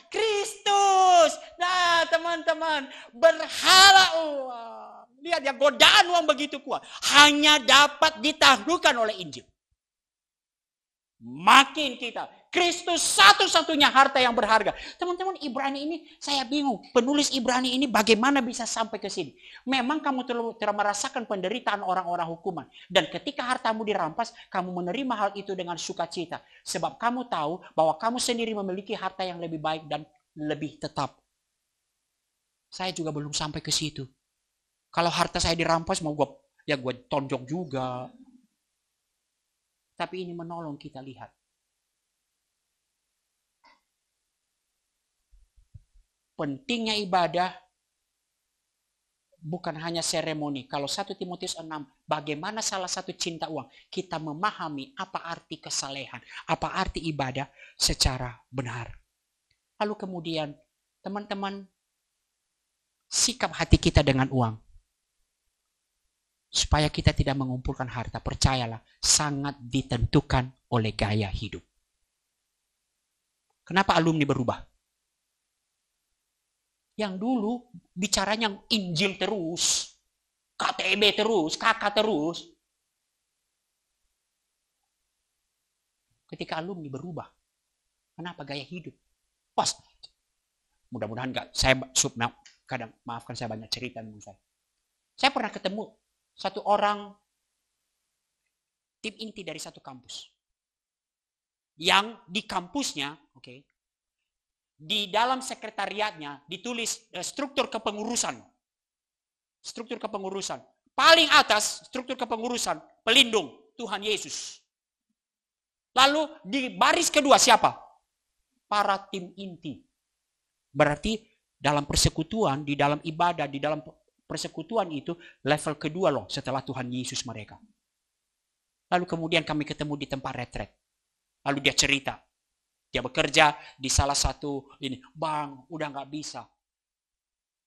Kristus. Nah teman-teman, berhala uang. Lihat ya, godaan uang begitu kuat. Hanya dapat ditaklukkan oleh Injil. Makin kita, Kristus satu-satunya harta yang berharga. Teman-teman, Ibrani ini saya bingung. Penulis Ibrani ini bagaimana bisa sampai ke sini. Memang kamu telah merasakan penderitaan orang-orang hukuman. Dan ketika hartamu dirampas, kamu menerima hal itu dengan sukacita. Sebab kamu tahu bahwa kamu sendiri memiliki harta yang lebih baik dan lebih tetap. Saya juga belum sampai ke situ. Kalau harta saya dirampas, mau gue tonjok juga. Tapi ini menolong kita lihat. Pentingnya ibadah bukan hanya seremoni. Kalau 1 Timotius 6, bagaimana salah satu cinta uang, kita memahami apa arti kesalehan, apa arti ibadah secara benar. Lalu kemudian, teman-teman, sikap hati kita dengan uang. Supaya kita tidak mengumpulkan harta, percayalah, sangat ditentukan oleh gaya hidup. Kenapa alumni berubah? Yang dulu bicaranya Injil terus, KTB terus, KK terus. Ketika alumni berubah, kenapa gaya hidup? Pas, mudah-mudahan enggak. Kadang maafkan saya banyak cerita dengan saya. Saya pernah ketemu satu orang tim inti dari satu kampus. Yang di kampusnya, di dalam sekretariatnya ditulis struktur kepengurusan. Struktur kepengurusan. Paling atas struktur kepengurusan, pelindung Tuhan Yesus. Lalu di baris kedua siapa? Para tim inti. Berarti dalam persekutuan, di dalam ibadah, di dalam persekutuan itu level kedua loh setelah Tuhan Yesus mereka. Lalu kemudian kami ketemu di tempat retret. Lalu dia cerita. Dia bekerja di salah satu ini. Bang, udah gak bisa.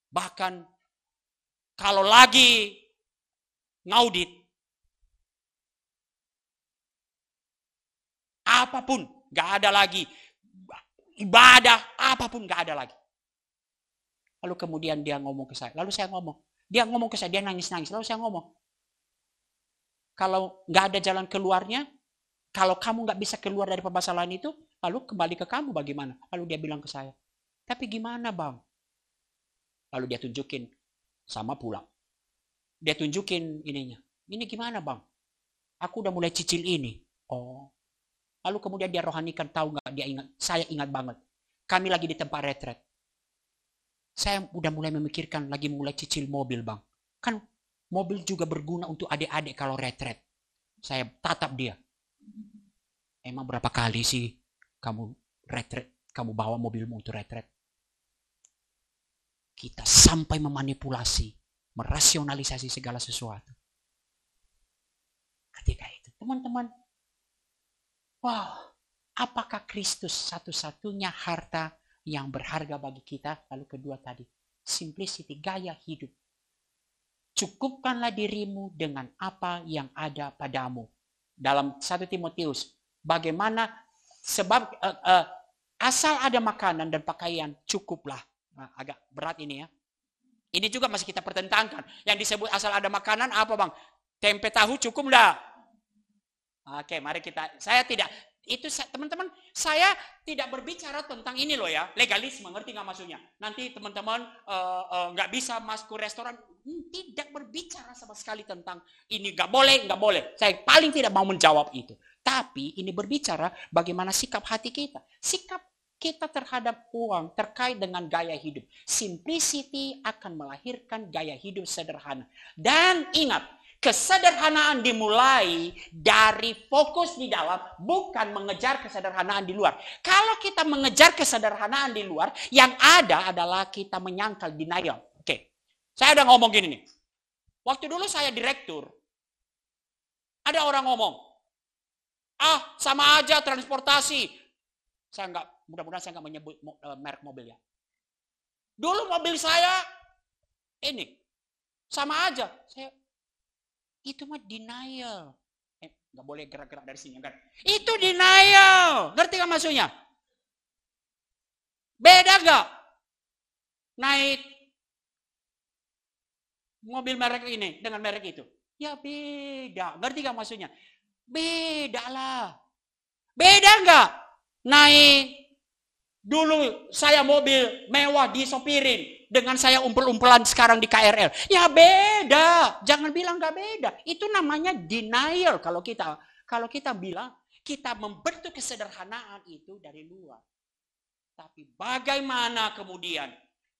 Bahkan kalau lagi ngaudit, apapun gak ada lagi. Ibadah, apapun gak ada lagi. Lalu kemudian dia ngomong ke saya. Lalu saya ngomong. Dia ngomong ke saya, dia nangis-nangis. Lalu saya ngomong, kalau nggak ada jalan keluarnya, kalau kamu nggak bisa keluar dari permasalahan itu, lalu kembali ke kamu bagaimana? Lalu dia bilang ke saya, Tapi gimana bang? Lalu dia tunjukin, sama pulang. Dia tunjukin ininya. Ini gimana bang? Aku udah mulai cicil ini. Oh. Lalu kemudian dia rohanikan, tahu nggak? Dia ingat. Saya ingat banget. Kami lagi di tempat retret. Saya udah mulai memikirkan, lagi mulai cicil mobil bang. Kan mobil juga berguna untuk adik-adik kalau retret. Saya tatap dia. Emang berapa kali sih kamu retret, kamu bawa mobilmu untuk retret? Kita sampai memanipulasi, merasionalisasi segala sesuatu. Ketika itu, teman-teman, wow, apakah Kristus satu-satunya harta yang berharga bagi kita? Lalu kedua tadi, simplicity, gaya hidup. Cukupkanlah dirimu dengan apa yang ada padamu. Dalam 1 Timotius, bagaimana sebab asal ada makanan dan pakaian, cukuplah. Nah, agak berat ini ya. Ini juga masih kita pertentangkan. Yang disebut asal ada makanan apa bang? Tempe tahu cukup enggak? Oke, mari kita. Saya tidak. Itu teman-teman, saya tidak berbicara tentang ini loh ya. Legalisme, ngerti nggak maksudnya? Nanti teman-teman nggak bisa masuk ke restoran. Tidak berbicara sama sekali tentang ini nggak boleh, nggak boleh. Saya paling tidak mau menjawab itu. Tapi ini berbicara bagaimana sikap hati kita. Sikap kita terhadap uang terkait dengan gaya hidup. Simplicity akan melahirkan gaya hidup sederhana. Dan ingat, kesederhanaan dimulai dari fokus di dalam, bukan mengejar kesederhanaan di luar. Kalau kita mengejar kesederhanaan di luar, yang ada adalah kita menyangkal denial. Oke, saya udah ngomong gini nih. Waktu dulu saya direktur, ada orang ngomong, sama aja transportasi. Saya nggak, mudah-mudahan saya nggak menyebut merek mobil ya. Dulu mobil saya ini sama aja. Itu mah denial. Nggak boleh gerak-gerak dari sini kan? Itu denial. Ngerti kan maksudnya? Beda nggak? Naik mobil merek ini dengan merek itu. Ya beda. Ngerti kan maksudnya? Beda lah. Beda nggak? Naik dulu saya mobil mewah disopirin dengan saya umpel-umpelan sekarang di KRL. Ya beda. Jangan bilang nggak beda. Itu namanya denial kalau kita bilang kita membentuk kesederhanaan itu dari luar. Tapi bagaimana kemudian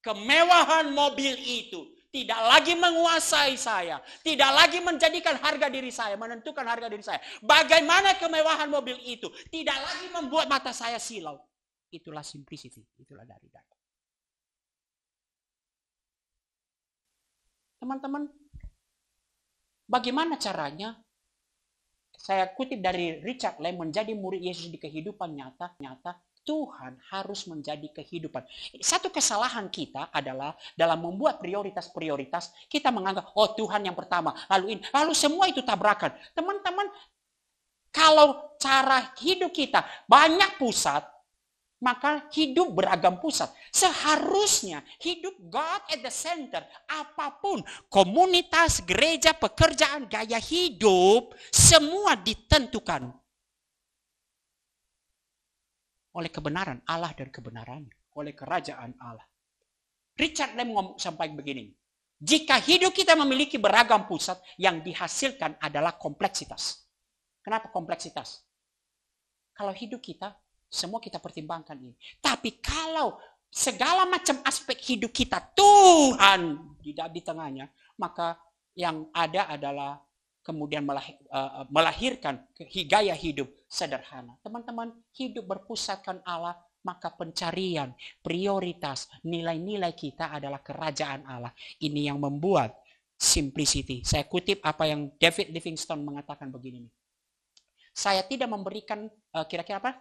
kemewahan mobil itu tidak lagi menguasai saya, tidak lagi menjadikan harga diri saya, menentukan harga diri saya. Bagaimana kemewahan mobil itu tidak lagi membuat mata saya silau. Itulah simplicity, itulah dari data. Teman-teman, bagaimana caranya? Saya kutip dari Richard Lamb, menjadi murid Yesus di kehidupan nyata, Tuhan harus menjadi kehidupan. Satu kesalahan kita adalah dalam membuat prioritas-prioritas, kita menganggap, Tuhan yang pertama, lalu semua itu tabrakan. Teman-teman, kalau cara hidup kita banyak pusat, maka hidup beragam pusat. Seharusnya hidup God at the center. Apapun, komunitas, gereja, pekerjaan, gaya hidup, semua ditentukan oleh kebenaran Allah dan kebenarannya, oleh kerajaan Allah. Richard Lamb sampai begini, jika hidup kita memiliki beragam pusat, yang dihasilkan adalah kompleksitas. Kenapa kompleksitas? Kalau hidup kita, semua kita pertimbangkan ini. Tapi kalau segala macam aspek hidup kita, Tuhan di tengahnya, maka yang ada adalah kemudian melahirkan gaya hidup sederhana. Teman-teman, hidup berpusatkan Allah, maka pencarian, prioritas, nilai-nilai kita adalah kerajaan Allah. Ini yang membuat simplicity. Saya kutip apa yang David Livingstone mengatakan begini. Saya tidak memberikan,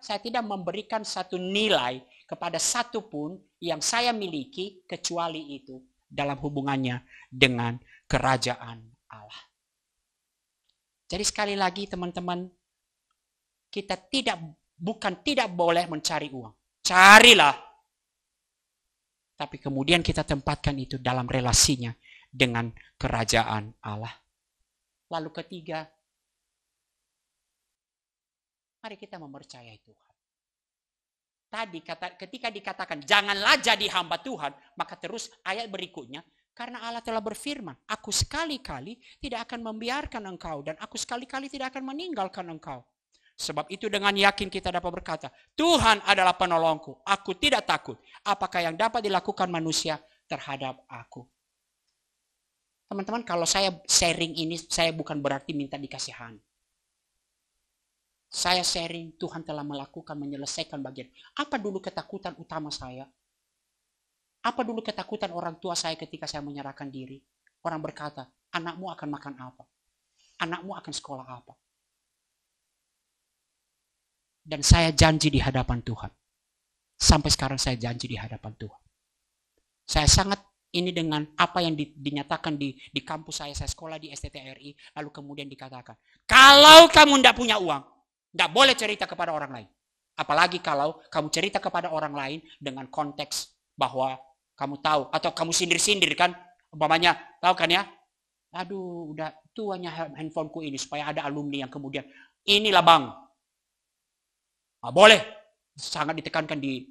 saya tidak memberikan satu nilai kepada satu pun yang saya miliki kecuali itu dalam hubungannya dengan kerajaan Allah. Jadi sekali lagi teman-teman, kita bukan tidak boleh mencari uang. Carilah. Tapi kemudian kita tempatkan itu dalam relasinya dengan kerajaan Allah. Lalu ketiga, mari kita mempercayai Tuhan. tadi ketika dikatakan janganlah jadi hamba Tuhan, maka terus ayat berikutnya, karena Allah telah berfirman, aku sekali-kali tidak akan membiarkan engkau dan aku sekali-kali tidak akan meninggalkan engkau. Sebab itu dengan yakin kita dapat berkata, Tuhan adalah penolongku, aku tidak takut. Apakah yang dapat dilakukan manusia terhadap aku? Teman-teman, kalau saya sharing ini, saya bukan berarti minta dikasihani. Saya sharing, Tuhan telah melakukan, menyelesaikan bagian. Apa dulu ketakutan utama saya? Apa dulu ketakutan orang tua saya ketika saya menyerahkan diri? Orang berkata, anakmu akan makan apa? Anakmu akan sekolah apa? Dan saya janji di hadapan Tuhan. Sampai sekarang saya janji di hadapan Tuhan. Saya sangat ini dengan apa yang dinyatakan di kampus saya sekolah di STTRI, lalu kemudian dikatakan, kalau kamu tidak punya uang, tidak boleh cerita kepada orang lain. Apalagi kalau kamu cerita kepada orang lain dengan konteks bahwa kamu tahu, atau kamu sindir-sindir kan, umpamanya, tahu kan ya, aduh udah tuanya handphoneku ini, supaya ada alumni yang kemudian, inilah bang, boleh, sangat ditekankan di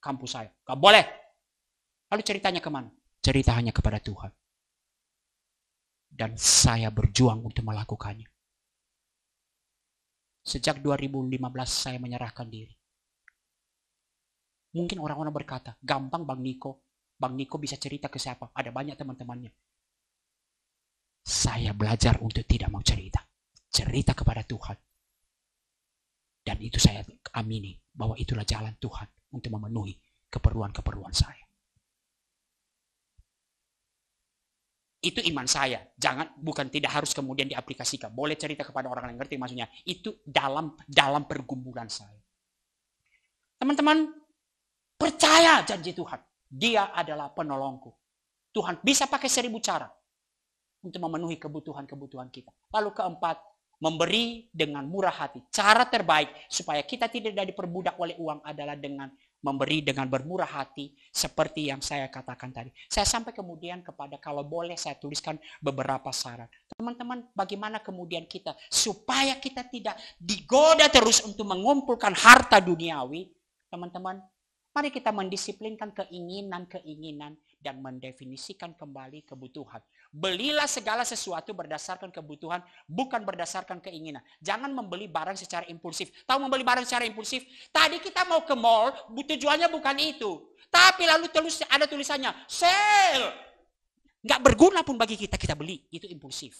kampus saya, gak boleh. Lalu ceritanya kemana? Cerita hanya kepada Tuhan. Dan saya berjuang untuk melakukannya. Sejak 2015 saya menyerahkan diri. Mungkin orang-orang berkata, gampang Bang Niko. Bang Niko bisa cerita ke siapa? Ada banyak teman-temannya. Saya belajar untuk tidak mau cerita. Cerita kepada Tuhan. Dan itu saya amini bahwa itulah jalan Tuhan untuk memenuhi keperluan-keperluan saya. Itu iman saya. Bukan tidak harus kemudian diaplikasikan. Boleh cerita kepada orang lain, ngerti maksudnya? Itu dalam pergumulan saya. Teman-teman, percaya janji Tuhan. Dia adalah penolongku. Tuhan bisa pakai 1000 cara untuk memenuhi kebutuhan-kebutuhan kita. Lalu keempat, memberi dengan murah hati. Cara terbaik supaya kita tidak diperbudak oleh uang adalah dengan memberi dengan bermurah hati, seperti yang saya katakan tadi. Saya sampai kemudian kepada, kalau boleh saya tuliskan beberapa saran. Teman-teman, bagaimana kemudian kita, supaya kita tidak digoda terus untuk mengumpulkan harta duniawi. Teman-teman, mari kita mendisiplinkan keinginan-keinginan dan mendefinisikan kembali kebutuhan. Belilah segala sesuatu berdasarkan kebutuhan, bukan berdasarkan keinginan. Jangan membeli barang secara impulsif. Tahu membeli barang secara impulsif? Tadi kita mau ke mall, tujuannya bukan itu. Tapi lalu ada tulisannya, sale. Nggak berguna pun bagi kita, kita beli. Itu impulsif.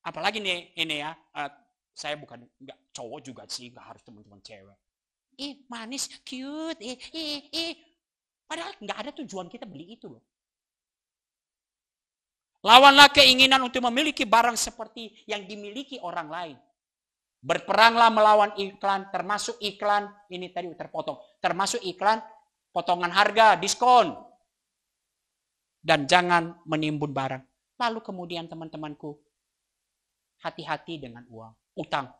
Apalagi nih ini ya, saya bukan nggak cowok juga sih, nggak harus teman-teman cewek. Manis, cute, padahal nggak ada tujuan kita beli itu loh. Lawanlah keinginan untuk memiliki barang seperti yang dimiliki orang lain. Berperanglah melawan iklan, termasuk iklan, ini tadi terpotong, termasuk iklan potongan harga, diskon. Dan jangan menimbun barang. Lalu kemudian teman-temanku, hati-hati dengan uang, utang.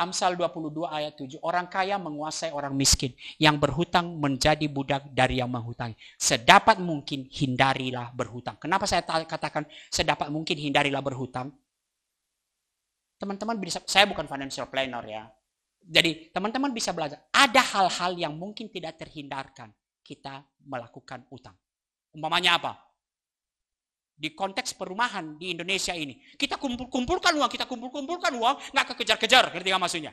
Amsal 22 ayat 7, orang kaya menguasai orang miskin, yang berhutang menjadi budak dari yang menghutang. Sedapat mungkin hindarilah berhutang. Kenapa saya katakan sedapat mungkin hindarilah berhutang? Teman-teman bisa, saya bukan financial planner ya. Jadi teman-teman bisa belajar, ada hal-hal yang mungkin tidak terhindarkan kita melakukan utang. Umpamanya apa? Di konteks perumahan di Indonesia ini. Kita kumpulkan uang, nggak kekejar-kejar, ngerti nggak maksudnya?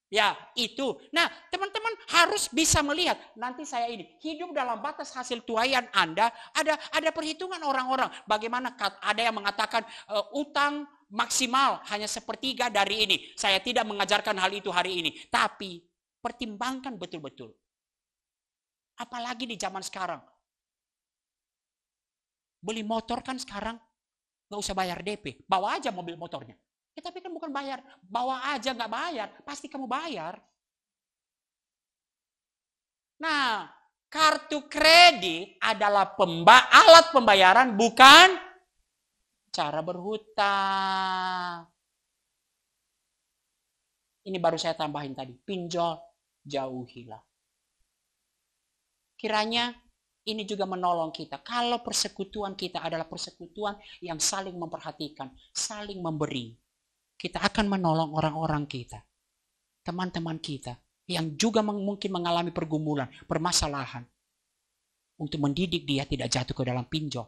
Ya, itu. Nah, teman-teman harus bisa melihat, nanti saya ini, hidup dalam batas hasil tuaian Anda, ada perhitungan orang-orang. Bagaimana ada yang mengatakan utang maksimal hanya 1/3 dari ini. Saya tidak mengajarkan hal itu hari ini. Tapi, pertimbangkan betul-betul. Apalagi di zaman sekarang. Beli motor kan sekarang nggak usah bayar DP, bawa aja mobil motornya. Tapi kan bukan bayar, bawa aja nggak bayar, pasti kamu bayar. Nah, kartu kredit adalah alat pembayaran, bukan cara berhutang. Ini baru saya tambahin tadi, pinjol jauhilah. Kiranya ini juga menolong kita. Kalau persekutuan kita adalah persekutuan yang saling memperhatikan, saling memberi. kita akan menolong orang-orang kita, teman-teman kita, yang juga mungkin mengalami pergumulan, permasalahan, untuk mendidik dia tidak jatuh ke dalam pinjol.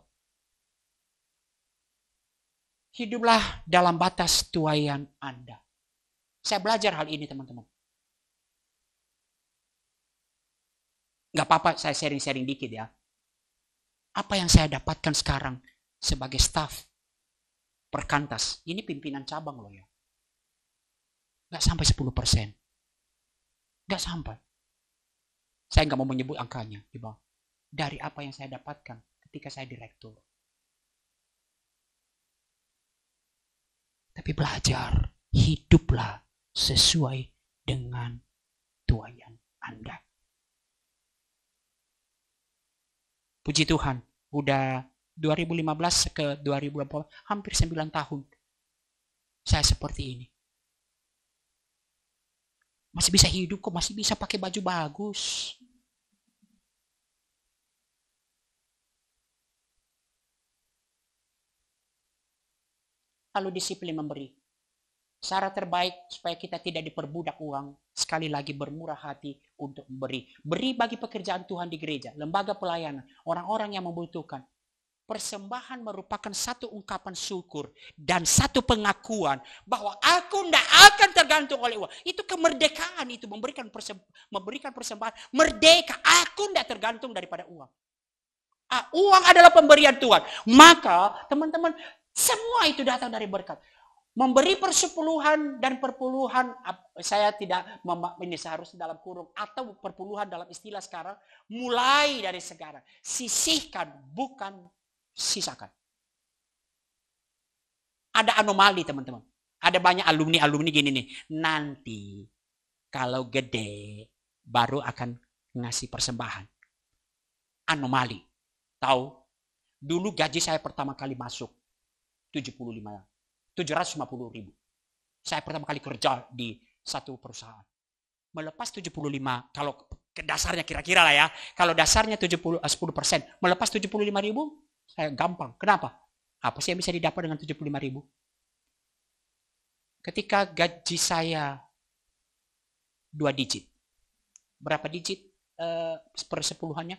Hiduplah dalam batas tuaian Anda. Saya belajar hal ini, teman-teman. Gak apa-apa, saya sharing-sharing dikit ya. Apa yang saya dapatkan sekarang sebagai staf Perkantas, ini pimpinan cabang loh ya. Gak sampai 10%. Gak sampai. Saya gak mau menyebut angkanya di bawah. Dari apa yang saya dapatkan ketika saya direktur. Tapi belajar, hiduplah sesuai dengan tuaian Anda. Puji Tuhan, udah 2015 ke 2020, hampir 9 tahun. Saya seperti ini. Masih bisa hidup kok, masih bisa pakai baju bagus. Lalu disiplin memberi. Syarat terbaik supaya kita tidak diperbudak uang, sekali lagi bermurah hati untuk memberi. Beri bagi pekerjaan Tuhan di gereja, lembaga pelayanan, orang-orang yang membutuhkan. Persembahan merupakan satu ungkapan syukur dan satu pengakuan bahwa aku tidak akan tergantung oleh uang. Itu kemerdekaan, itu memberikan persembahan. Merdeka, aku tidak tergantung daripada uang. Uang adalah pemberian Tuhan. Maka teman-teman, semua itu datang dari berkat. Memberi persepuluhan dan perpuluhan, saya tidak, ini seharusnya dalam kurung, atau perpuluhan dalam istilah sekarang, mulai dari sekarang. Sisihkan, bukan sisakan. Ada anomali teman-teman. Ada banyak alumni gini nih. Nanti kalau gede, baru akan ngasih persembahan. Anomali. Tahu? Dulu gaji saya pertama kali masuk, 750 ribu. Saya pertama kali kerja di satu perusahaan. Melepas 75, kalau dasarnya kira-kira lah ya. Kalau dasarnya 10%, melepas 75 ribu, saya gampang. Kenapa? Apa sih yang bisa didapat dengan 75 ribu? Ketika gaji saya 2 digit. Berapa digit persepuluhannya?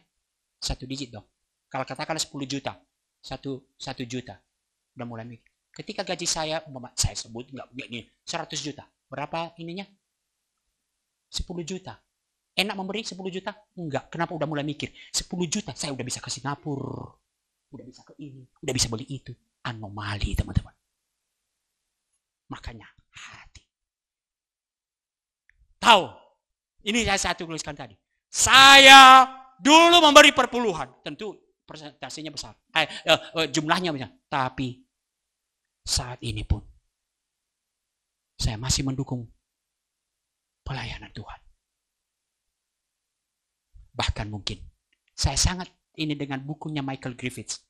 1 digit dong. Kalau katakanlah 10 juta. 1 juta. Udah mulai mikir. Ketika gaji saya sebut enggak ini 100 juta. Berapa ininya? 10 juta. Enak memberi 10 juta? Enggak. Kenapa udah mulai mikir? 10 juta saya udah bisa ke Singapura. Udah bisa ke ini, udah bisa beli itu. Anomali, teman-teman. Makanya hati. Tahu? Ini saya tuliskan tadi. Saya dulu memberi perpuluhan. Tentu persentasenya besar. Jumlahnya besar. Tapi saat ini pun saya masih mendukung pelayanan Tuhan. Bahkan mungkin saya sangat ini dengan bukunya Michael Griffiths.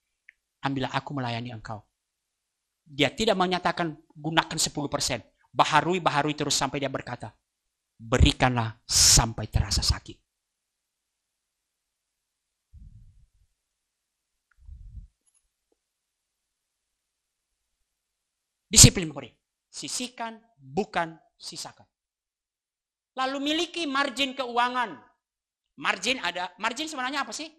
Ambillah aku melayani engkau. Dia tidak menyatakan gunakan 10%. Baharui terus sampai dia berkata, berikanlah sampai terasa sakit. Disiplin memberi. Sisihkan, bukan sisakan. Lalu miliki margin keuangan. Margin sebenarnya apa sih?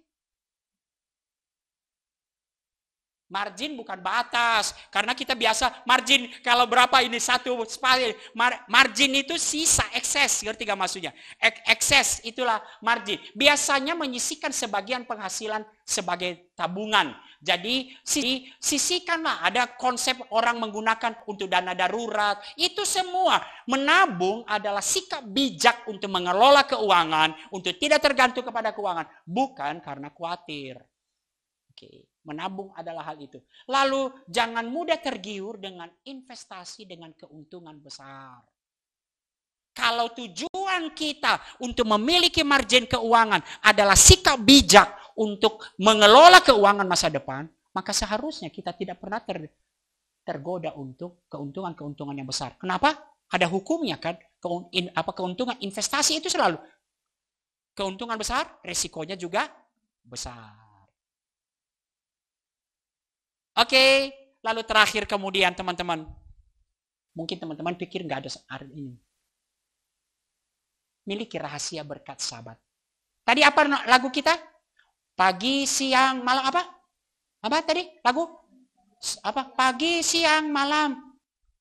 Margin bukan batas. Karena kita biasa margin kalau berapa ini satu spasi. Margin itu sisa, ekses. Ngerti gak maksudnya? Ekses itulah margin. Biasanya menyisihkan sebagian penghasilan sebagai tabungan. Jadi sisihkanlah. Ada konsep orang menggunakan untuk dana darurat. Itu semua. Menabung adalah sikap bijak untuk mengelola keuangan. Untuk tidak tergantung kepada keuangan. Bukan karena khawatir. Oke. Menabung adalah hal itu. Lalu jangan mudah tergiur dengan investasi dengan keuntungan besar. Kalau tujuan kita untuk memiliki margin keuangan adalah sikap bijak untuk mengelola keuangan masa depan, maka seharusnya kita tidak pernah tergoda untuk keuntungan yang besar. Kenapa? Ada hukumnya kan? Keuntungan investasi itu selalu keuntungan besar, resikonya juga besar. Oke, lalu terakhir kemudian teman-teman. Mungkin teman-teman pikir nggak ada hari ini. Miliki rahasia berkat Sabat. Tadi apa lagu kita? Pagi, siang, malam apa? Apa tadi lagu? Apa? Pagi, siang, malam.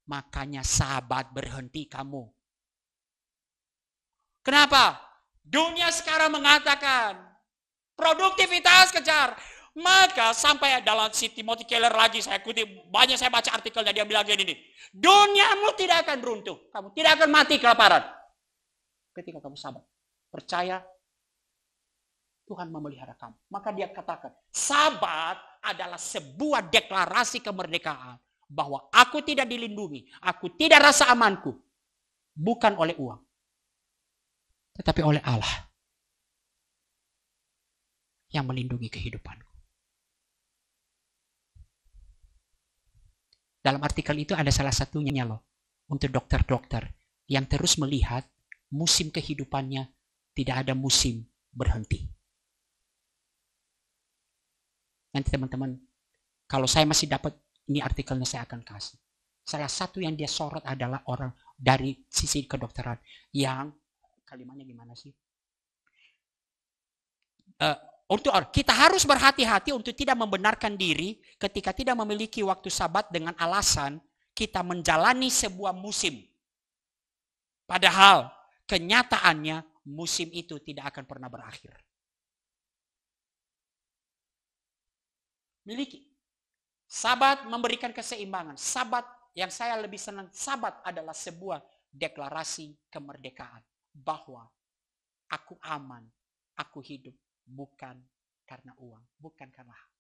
Makanya Sabat berhenti kamu. Kenapa? Dunia sekarang mengatakan produktivitas kejar. Maka sampai dalam si Timothy Keller lagi saya kutip, banyak saya baca artikelnya, dia bilang gini, duniamu tidak akan runtuh, kamu tidak akan mati kelaparan. Ketika kamu sabar, percaya Tuhan memelihara kamu. Maka dia katakan, Sabat adalah sebuah deklarasi kemerdekaan. Bahwa aku tidak dilindungi, aku tidak rasa amanku. Bukan oleh uang, tetapi oleh Allah yang melindungi kehidupanku. Dalam artikel itu ada salah satunya loh, untuk dokter-dokter yang terus melihat musim kehidupannya tidak ada musim berhenti. Nanti teman-teman, kalau saya masih dapat ini artikelnya saya akan kasih. Salah satu yang dia sorot adalah orang dari sisi kedokteran yang kalimatnya gimana sih? Kita harus berhati-hati untuk tidak membenarkan diri ketika tidak memiliki waktu Sabat dengan alasan kita menjalani sebuah musim. Padahal kenyataannya musim itu tidak akan pernah berakhir. Miliki. Sabat memberikan keseimbangan. Sabat yang saya lebih senang, Sabat adalah sebuah deklarasi kemerdekaan. Bahwa aku aman, aku hidup. Bukan karena uang, bukan karena hak,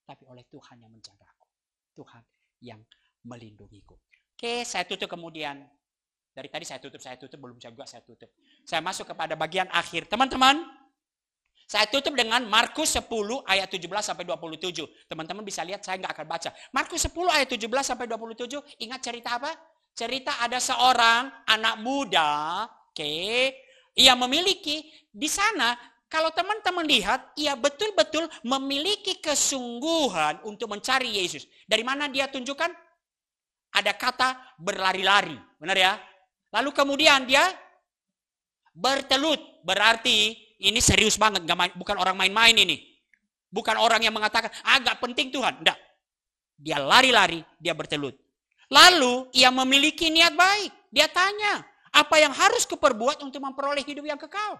tapi oleh Tuhan yang menjagaku, Tuhan yang melindungiku. Oke, saya tutup kemudian. Dari tadi saya tutup, belum juga saya tutup. Saya masuk kepada bagian akhir. Teman-teman, saya tutup dengan Markus 10 ayat 17 sampai 27. Teman-teman bisa lihat, saya nggak akan baca. Markus 10 ayat 17 sampai 27, ingat cerita apa? Cerita ada seorang anak muda, ia memiliki di sana. Kalau teman-teman lihat, ia betul-betul memiliki kesungguhan untuk mencari Yesus. Dari mana dia tunjukkan? Ada kata berlari-lari. Benar ya? Lalu kemudian dia bertelut. Berarti ini serius banget. Bukan orang main-main ini. Bukan orang yang mengatakan, agak penting Tuhan. Enggak. Dia lari-lari, dia bertelut. Lalu ia memiliki niat baik. Dia tanya, apa yang harus kuperbuat untuk memperoleh hidup yang kekal?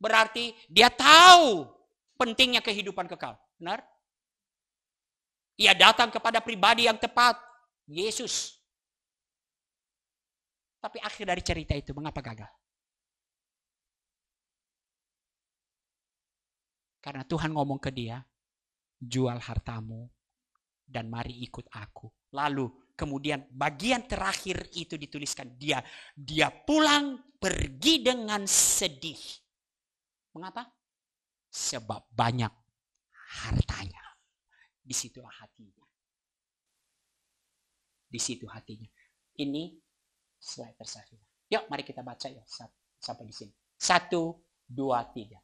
Berarti dia tahu pentingnya kehidupan kekal. Benar? Ia datang kepada pribadi yang tepat. Yesus. Tapi akhir dari cerita itu mengapa gagal? Karena Tuhan ngomong ke dia, jual hartamu dan mari ikut aku. Lalu kemudian bagian terakhir itu dituliskan. Dia pulang pergi dengan sedih. Mengapa? Sebab banyak hartanya. Disitulah hatinya. Di situ hatinya. Ini slide tersebut. Yuk mari kita baca ya sampai di sini. 1, 2, 3.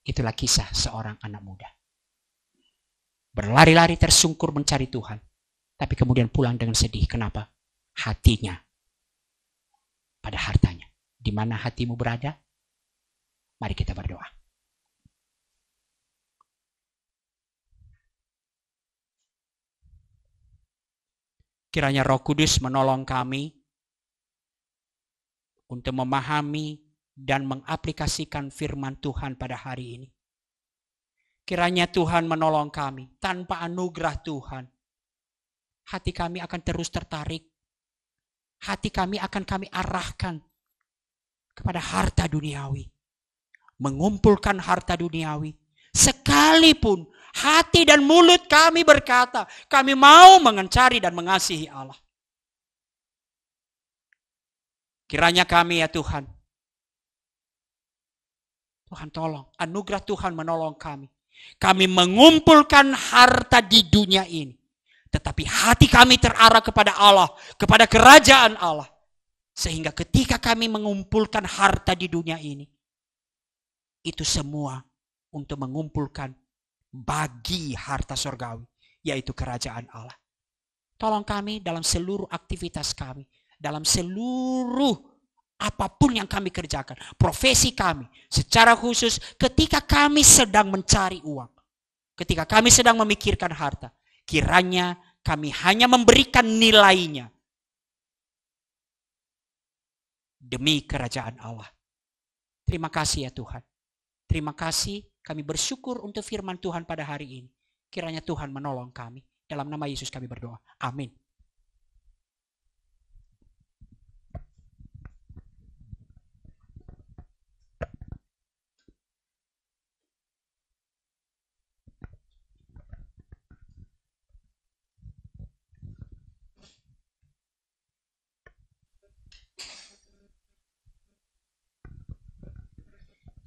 Itulah kisah seorang anak muda. Berlari-lari tersungkur mencari Tuhan. Tapi kemudian pulang dengan sedih. Kenapa? Hatinya pada hartanya. Di mana hatimu berada? Mari kita berdoa. Kiranya Roh Kudus menolong kami untuk memahami dan mengaplikasikan firman Tuhan pada hari ini. Kiranya Tuhan menolong kami. Tanpa anugerah Tuhan, hati kami akan terus tertarik. Hati kami akan kami arahkan kepada harta duniawi. Mengumpulkan harta duniawi. Sekalipun hati dan mulut kami berkata, kami mau mencari dan mengasihi Allah. Kiranya kami ya Tuhan. Tuhan tolong, anugerah Tuhan menolong kami. Kami mengumpulkan harta di dunia ini. Tetapi hati kami terarah kepada Allah. Kepada kerajaan Allah. Sehingga ketika kami mengumpulkan harta di dunia ini, itu semua untuk mengumpulkan bagi harta surgawi, yaitu kerajaan Allah. Tolong kami dalam seluruh aktivitas kami, dalam seluruh apapun yang kami kerjakan, profesi kami, secara khusus ketika kami sedang mencari uang, ketika kami sedang memikirkan harta, kiranya kami hanya memberikan nilainya demi kerajaan Allah. Terima kasih ya Tuhan. Terima kasih, kami bersyukur untuk firman Tuhan pada hari ini. Kiranya Tuhan menolong kami. Dalam nama Yesus kami berdoa. Amin.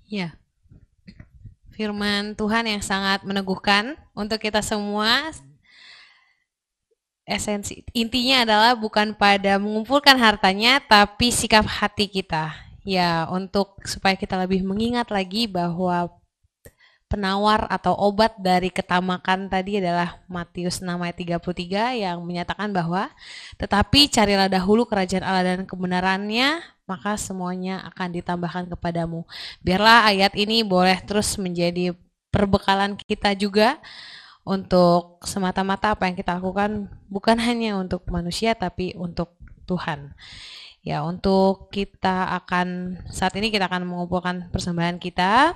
Ya, firman Tuhan yang sangat meneguhkan untuk kita semua. Esensi intinya adalah bukan pada mengumpulkan hartanya, tapi sikap hati kita. Ya, untuk supaya kita lebih mengingat lagi bahwa penawar atau obat dari ketamakan tadi adalah Matius 6 ayat 33 yang menyatakan bahwa tetapi carilah dahulu kerajaan Allah dan kebenarannya, maka semuanya akan ditambahkan kepadamu. Biarlah ayat ini boleh terus menjadi perbekalan kita juga untuk semata-mata apa yang kita lakukan bukan hanya untuk manusia tapi untuk Tuhan. Ya, untuk kita saat ini kita akan mengumpulkan persembahan kita.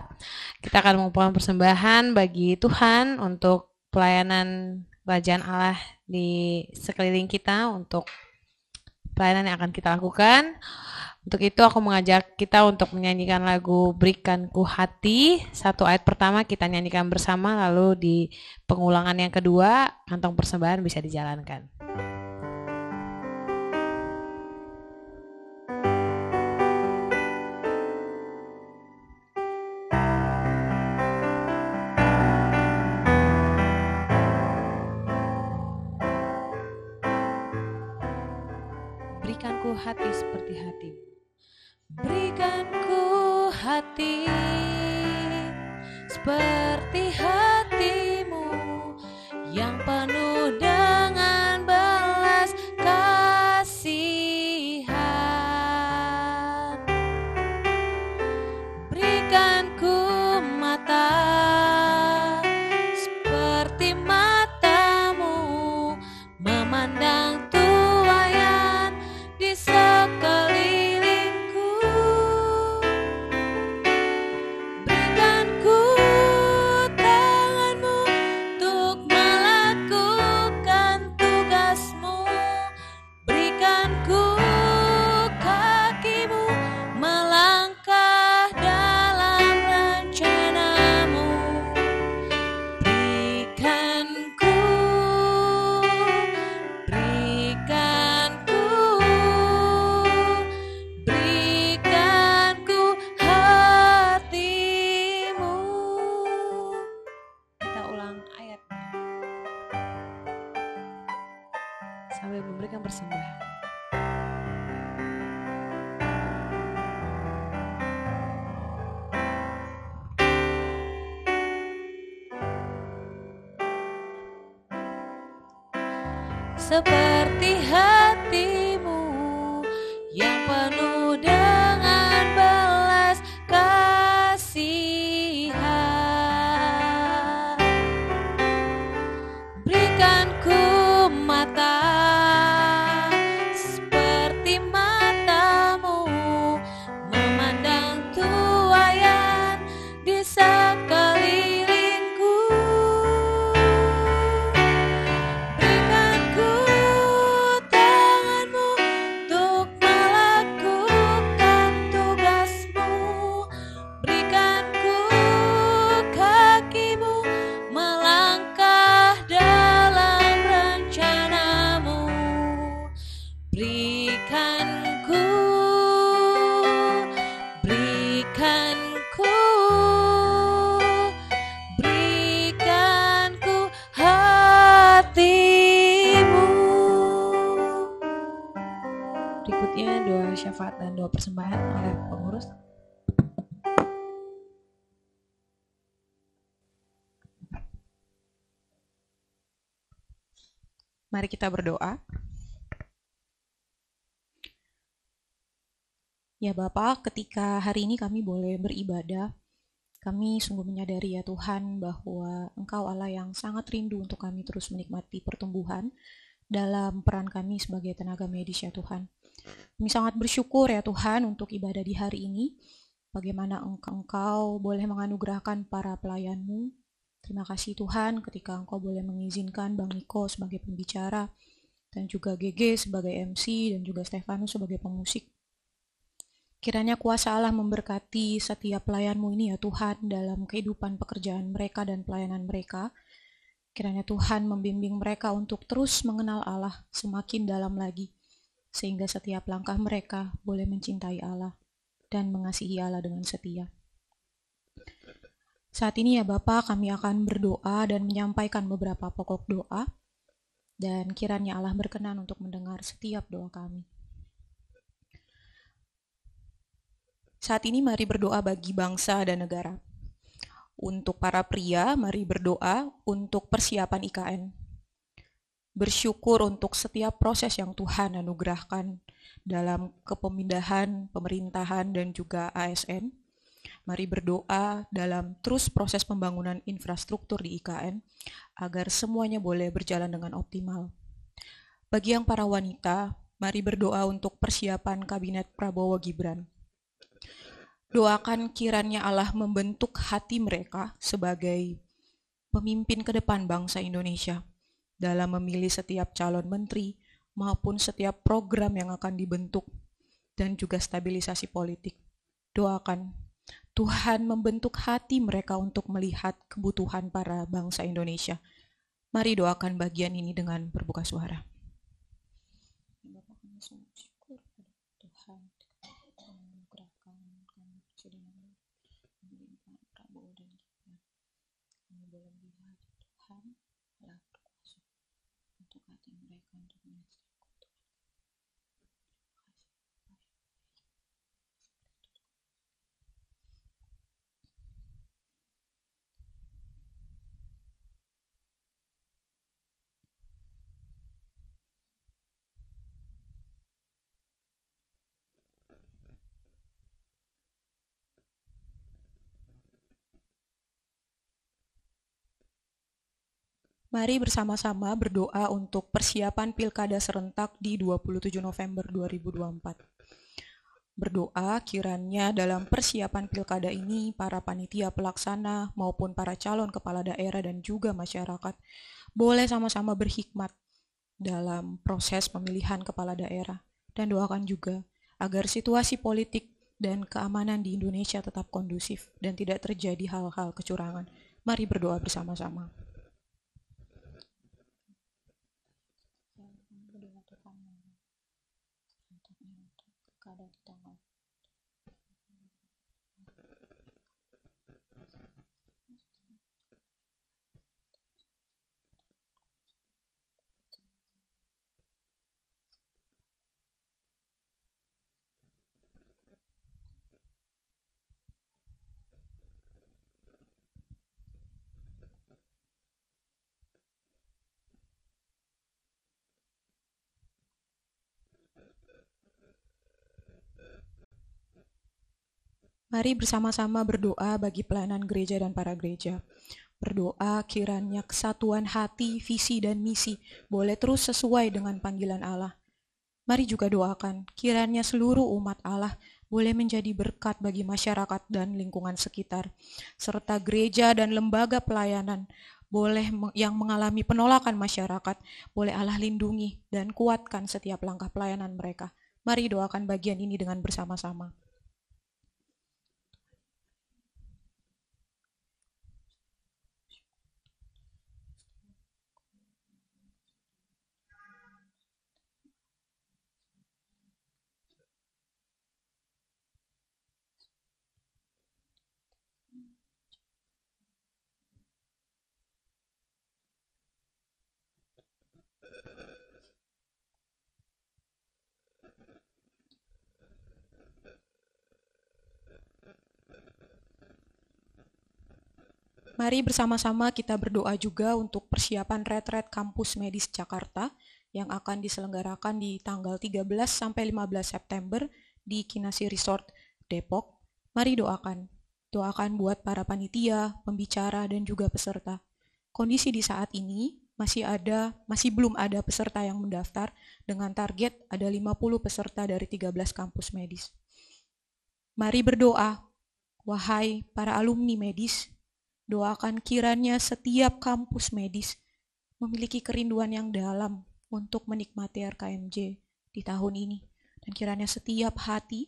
Kita akan mengumpulkan persembahan bagi Tuhan untuk pelayanan kerajaan Allah di sekeliling kita, untuk pelayanan yang akan kita lakukan. Untuk itu aku mengajak kita untuk menyanyikan lagu Berikanku Hati. 1 ayat pertama kita nyanyikan bersama, lalu di pengulangan yang kedua kantong persembahan bisa dijalankan. Berikanku hati seperti hatimu. Berikanku hati seperti hatimu yang penuh dengan belas kasihan. Berikanku mata seperti matamu memandang tuaian di sekelilingku. Berikanku tanganmu untuk melakukan tugasmu. Berikanku kakimu melangkah dalam rencanamu. Berikanku, berikanku, berikanku hatimu. Kita ulang ayatnya sambil memberikan persembahan. Seperti hatimu yang penuh dengan belas kasihan. Berikanku mata seperti matamu memandang tuaian di sekelilingku. Berikanku tanganmu Selanjutnya doa syafaat dan doa persembahan oleh pengurus. Mari kita berdoa. Ya Bapak, ketika hari ini kami boleh beribadah, kami sungguh menyadari ya Tuhan bahwa Engkau Allah yang sangat rindu untuk kami terus menikmati pertumbuhan dalam peran kami sebagai tenaga medis ya Tuhan. Kami sangat bersyukur ya Tuhan untuk ibadah di hari ini, bagaimana Engkau boleh menganugerahkan para pelayan-Mu. Terima kasih Tuhan ketika Engkau boleh mengizinkan Bang Niko sebagai pembicara, dan juga GG sebagai MC, dan juga Stefanus sebagai pemusik. Kiranya kuasa Allah memberkati setiap pelayan-Mu ini ya Tuhan dalam kehidupan pekerjaan mereka dan pelayanan mereka. Kiranya Tuhan membimbing mereka untuk terus mengenal Allah semakin dalam lagi, sehingga setiap langkah mereka boleh mencintai Allah dan mengasihi Allah dengan setia. Saat ini ya Bapak, kami akan berdoa dan menyampaikan beberapa pokok doa, dan kiranya Allah berkenan untuk mendengar setiap doa kami. Saat ini mari berdoa bagi bangsa dan negara. Untuk para pria, mari berdoa untuk persiapan IKN. Bersyukur untuk setiap proses yang Tuhan anugerahkan dalam kepindahan, pemerintahan, dan juga ASN. Mari berdoa dalam terus proses pembangunan infrastruktur di IKN, agar semuanya boleh berjalan dengan optimal. Bagi yang para wanita, mari berdoa untuk persiapan Kabinet Prabowo Gibran. Doakan kiranya Allah membentuk hati mereka sebagai pemimpin ke depan bangsa Indonesia dalam memilih setiap calon menteri maupun setiap program yang akan dibentuk, dan juga stabilisasi politik. Doakan Tuhan membentuk hati mereka untuk melihat kebutuhan para bangsa Indonesia. Mari doakan bagian ini dengan berbuka suara. Bapak, kami sungguh bersyukur pada Tuhan menganugerahkan kami dengan pemerintahan Prabowo dan Gibran. Kami boleh melihat Tuhan telah berkuasa untuk hati mereka untuk menyelesaikan. Mari bersama-sama berdoa untuk persiapan Pilkada serentak di 27 November 2024. Berdoa kiranya dalam persiapan Pilkada ini para panitia pelaksana maupun para calon kepala daerah dan juga masyarakat boleh sama-sama berhikmat dalam proses pemilihan kepala daerah, dan doakan juga agar situasi politik dan keamanan di Indonesia tetap kondusif dan tidak terjadi hal-hal kecurangan. Mari berdoa bersama-sama. Mari bersama-sama berdoa bagi pelayanan gereja dan para gereja. Berdoa kiranya kesatuan hati, visi, dan misi boleh terus sesuai dengan panggilan Allah. Mari juga doakan kiranya seluruh umat Allah boleh menjadi berkat bagi masyarakat dan lingkungan sekitar, serta gereja dan lembaga pelayanan boleh yang mengalami penolakan masyarakat, boleh Allah lindungi dan kuatkan setiap langkah pelayanan mereka. Mari doakan bagian ini dengan bersama-sama. Mari bersama-sama kita berdoa juga untuk persiapan retret Kampus Medis Jakarta yang akan diselenggarakan di tanggal 13 sampai 15 September di Kinasi Resort Depok. Mari doakan. Doakan buat para panitia, pembicara, dan juga peserta. Kondisi di saat ini masih belum ada peserta yang mendaftar dengan target ada 50 peserta dari 13 kampus medis. Mari berdoa, wahai para alumni medis, doakan kiranya setiap kampus medis memiliki kerinduan yang dalam untuk menikmati RKMJ di tahun ini. Dan kiranya setiap hati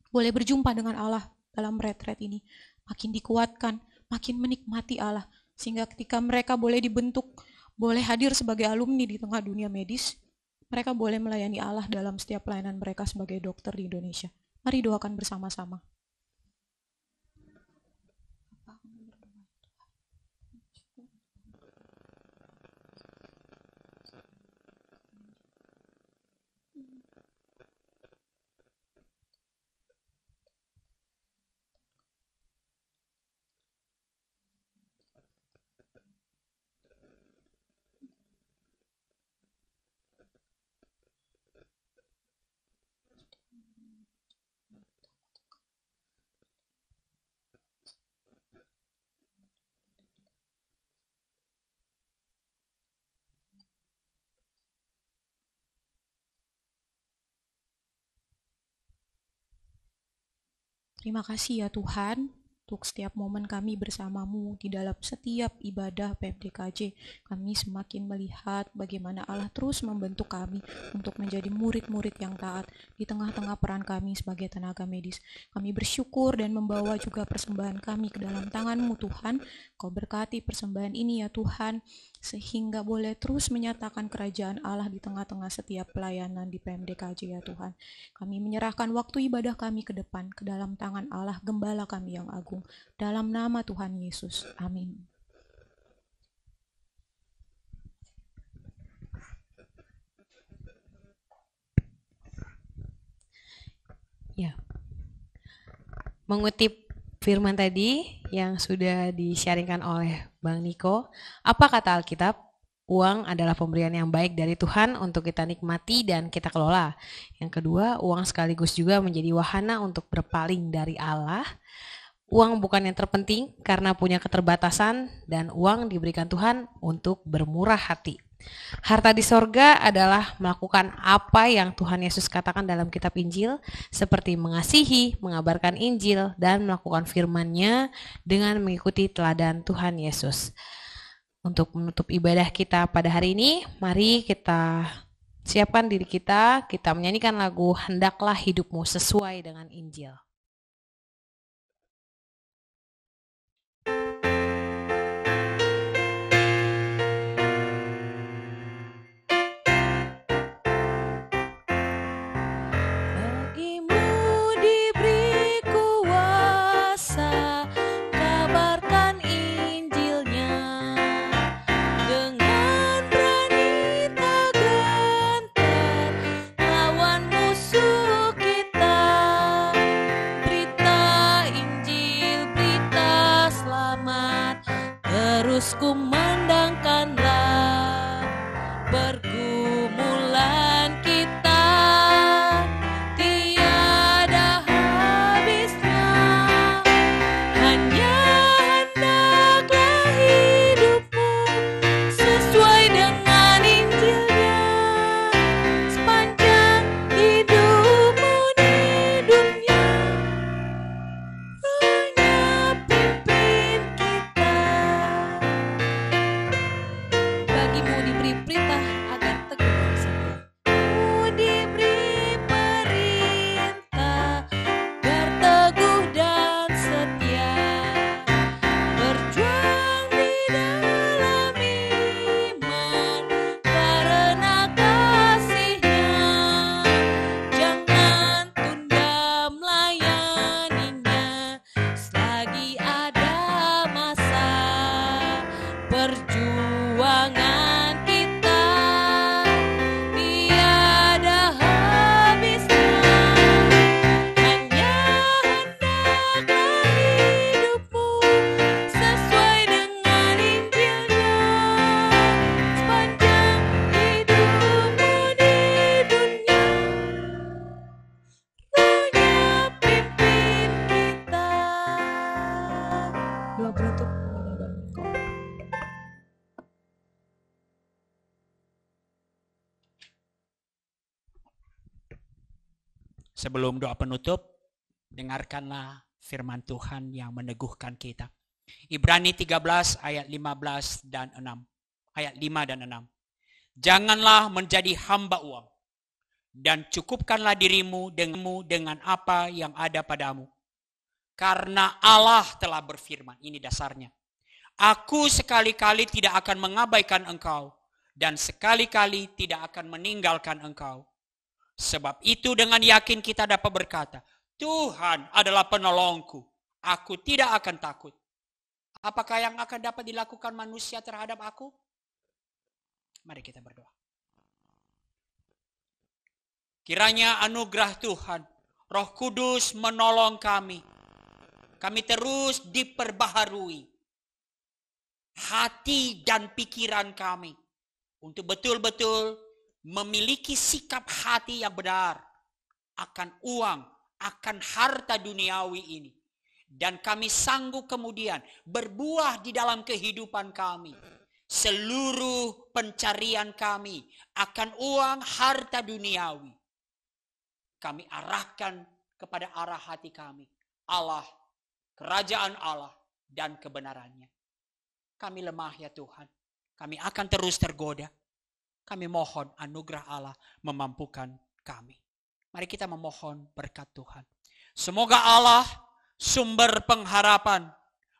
boleh berjumpa dengan Allah dalam retret ini. Makin dikuatkan, makin menikmati Allah. Sehingga ketika mereka boleh dibentuk, boleh hadir sebagai alumni di tengah dunia medis, mereka boleh melayani Allah dalam setiap pelayanan mereka sebagai dokter di Indonesia. Mari doakan bersama-sama. Terima kasih ya Tuhan, untuk setiap momen kami bersamamu di dalam setiap ibadah PMDKJ. Kami semakin melihat bagaimana Allah terus membentuk kami untuk menjadi murid-murid yang taat di tengah-tengah peran kami sebagai tenaga medis. Kami bersyukur dan membawa juga persembahan kami ke dalam tangan-Mu Tuhan. Kau berkati persembahan ini ya Tuhan, sehingga boleh terus menyatakan kerajaan Allah di tengah-tengah setiap pelayanan di PMDKJ ya Tuhan. Kami menyerahkan waktu ibadah kami ke depan, ke dalam tangan Allah, Gembala kami yang agung. Dalam nama Tuhan Yesus. Amin. Ya. Mengutip firman tadi yang sudah di-sharingkan oleh Bang Niko, apa kata Alkitab? Uang adalah pemberian yang baik dari Tuhan untuk kita nikmati dan kita kelola. Yang kedua, uang sekaligus juga menjadi wahana untuk berpaling dari Allah. Uang bukan yang terpenting karena punya keterbatasan, dan uang diberikan Tuhan untuk bermurah hati. Harta di sorga adalah melakukan apa yang Tuhan Yesus katakan dalam kitab Injil, seperti mengasihi, mengabarkan Injil, dan melakukan firman-Nya dengan mengikuti teladan Tuhan Yesus. Untuk menutup ibadah kita pada hari ini, mari kita siapkan diri kita menyanyikan lagu Hendaklah Hidupmu Sesuai dengan Injil. Lawan musuh kita. Sebelum doa penutup, dengarkanlah firman Tuhan yang meneguhkan kita. Ibrani 13 ayat 15 dan 6. Ayat 5 dan 6. Janganlah menjadi hamba uang, dan cukupkanlah dirimu dengan apa yang ada padamu. Karena Allah telah berfirman, ini dasarnya. Aku sekali-kali tidak akan mengabaikan engkau, dan sekali-kali tidak akan meninggalkan engkau. Sebab itu dengan yakin kita dapat berkata, Tuhan adalah penolongku, aku tidak akan takut. Apakah yang akan dapat dilakukan manusia terhadap aku? Mari kita berdoa. Kiranya anugerah Tuhan, Roh Kudus menolong kami. Kami terus diperbaharui hati dan pikiran kami untuk betul-betul memiliki sikap hati yang benar akan uang, akan harta duniawi ini. Dan kami sanggup kemudian berbuah di dalam kehidupan kami. Seluruh pencarian kami akan uang, harta duniawi, kami arahkan kepada arah hati kami. Allah, kerajaan Allah, dan kebenarannya. Kami lemah ya Tuhan. Kami akan terus tergoda. Kami mohon anugerah Allah memampukan kami. Mari kita memohon berkat Tuhan. Semoga Allah, sumber pengharapan,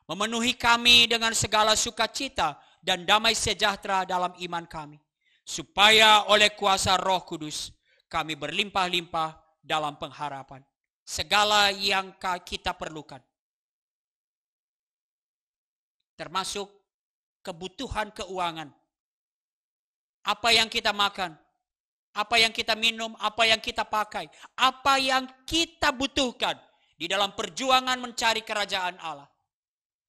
memenuhi kami dengan segala sukacita dan damai sejahtera dalam iman kami. Supaya oleh kuasa Roh Kudus, kami berlimpah-limpah dalam pengharapan. Segala yang kita perlukan. Termasuk kebutuhan keuangan. Apa yang kita makan, apa yang kita minum, apa yang kita pakai, apa yang kita butuhkan di dalam perjuangan mencari kerajaan Allah.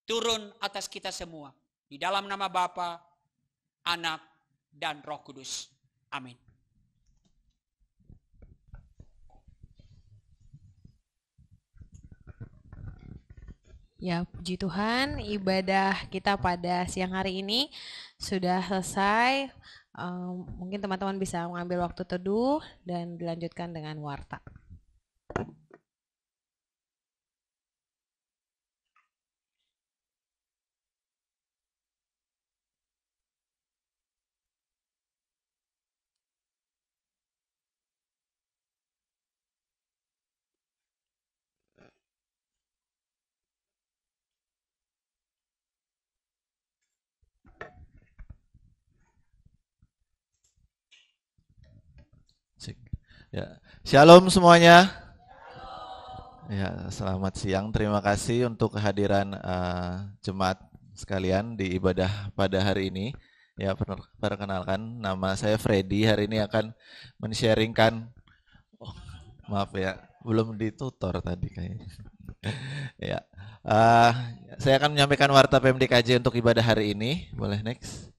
Turun atas kita semua. Di dalam nama Bapa, Anak, dan Roh Kudus. Amin. Ya, puji Tuhan, ibadah kita pada siang hari ini sudah selesai. Mungkin teman-teman bisa mengambil waktu teduh dan dilanjutkan dengan warta. Ya, Shalom semuanya. Ya, selamat siang. Terima kasih untuk kehadiran jemaat sekalian di ibadah pada hari ini. Ya, perkenalkan, nama saya Freddy. Hari ini akan men-sharingkan. Maaf ya, belum ditutor tadi kayaknya. Ya, saya akan menyampaikan warta PMDKJ untuk ibadah hari ini. Boleh next?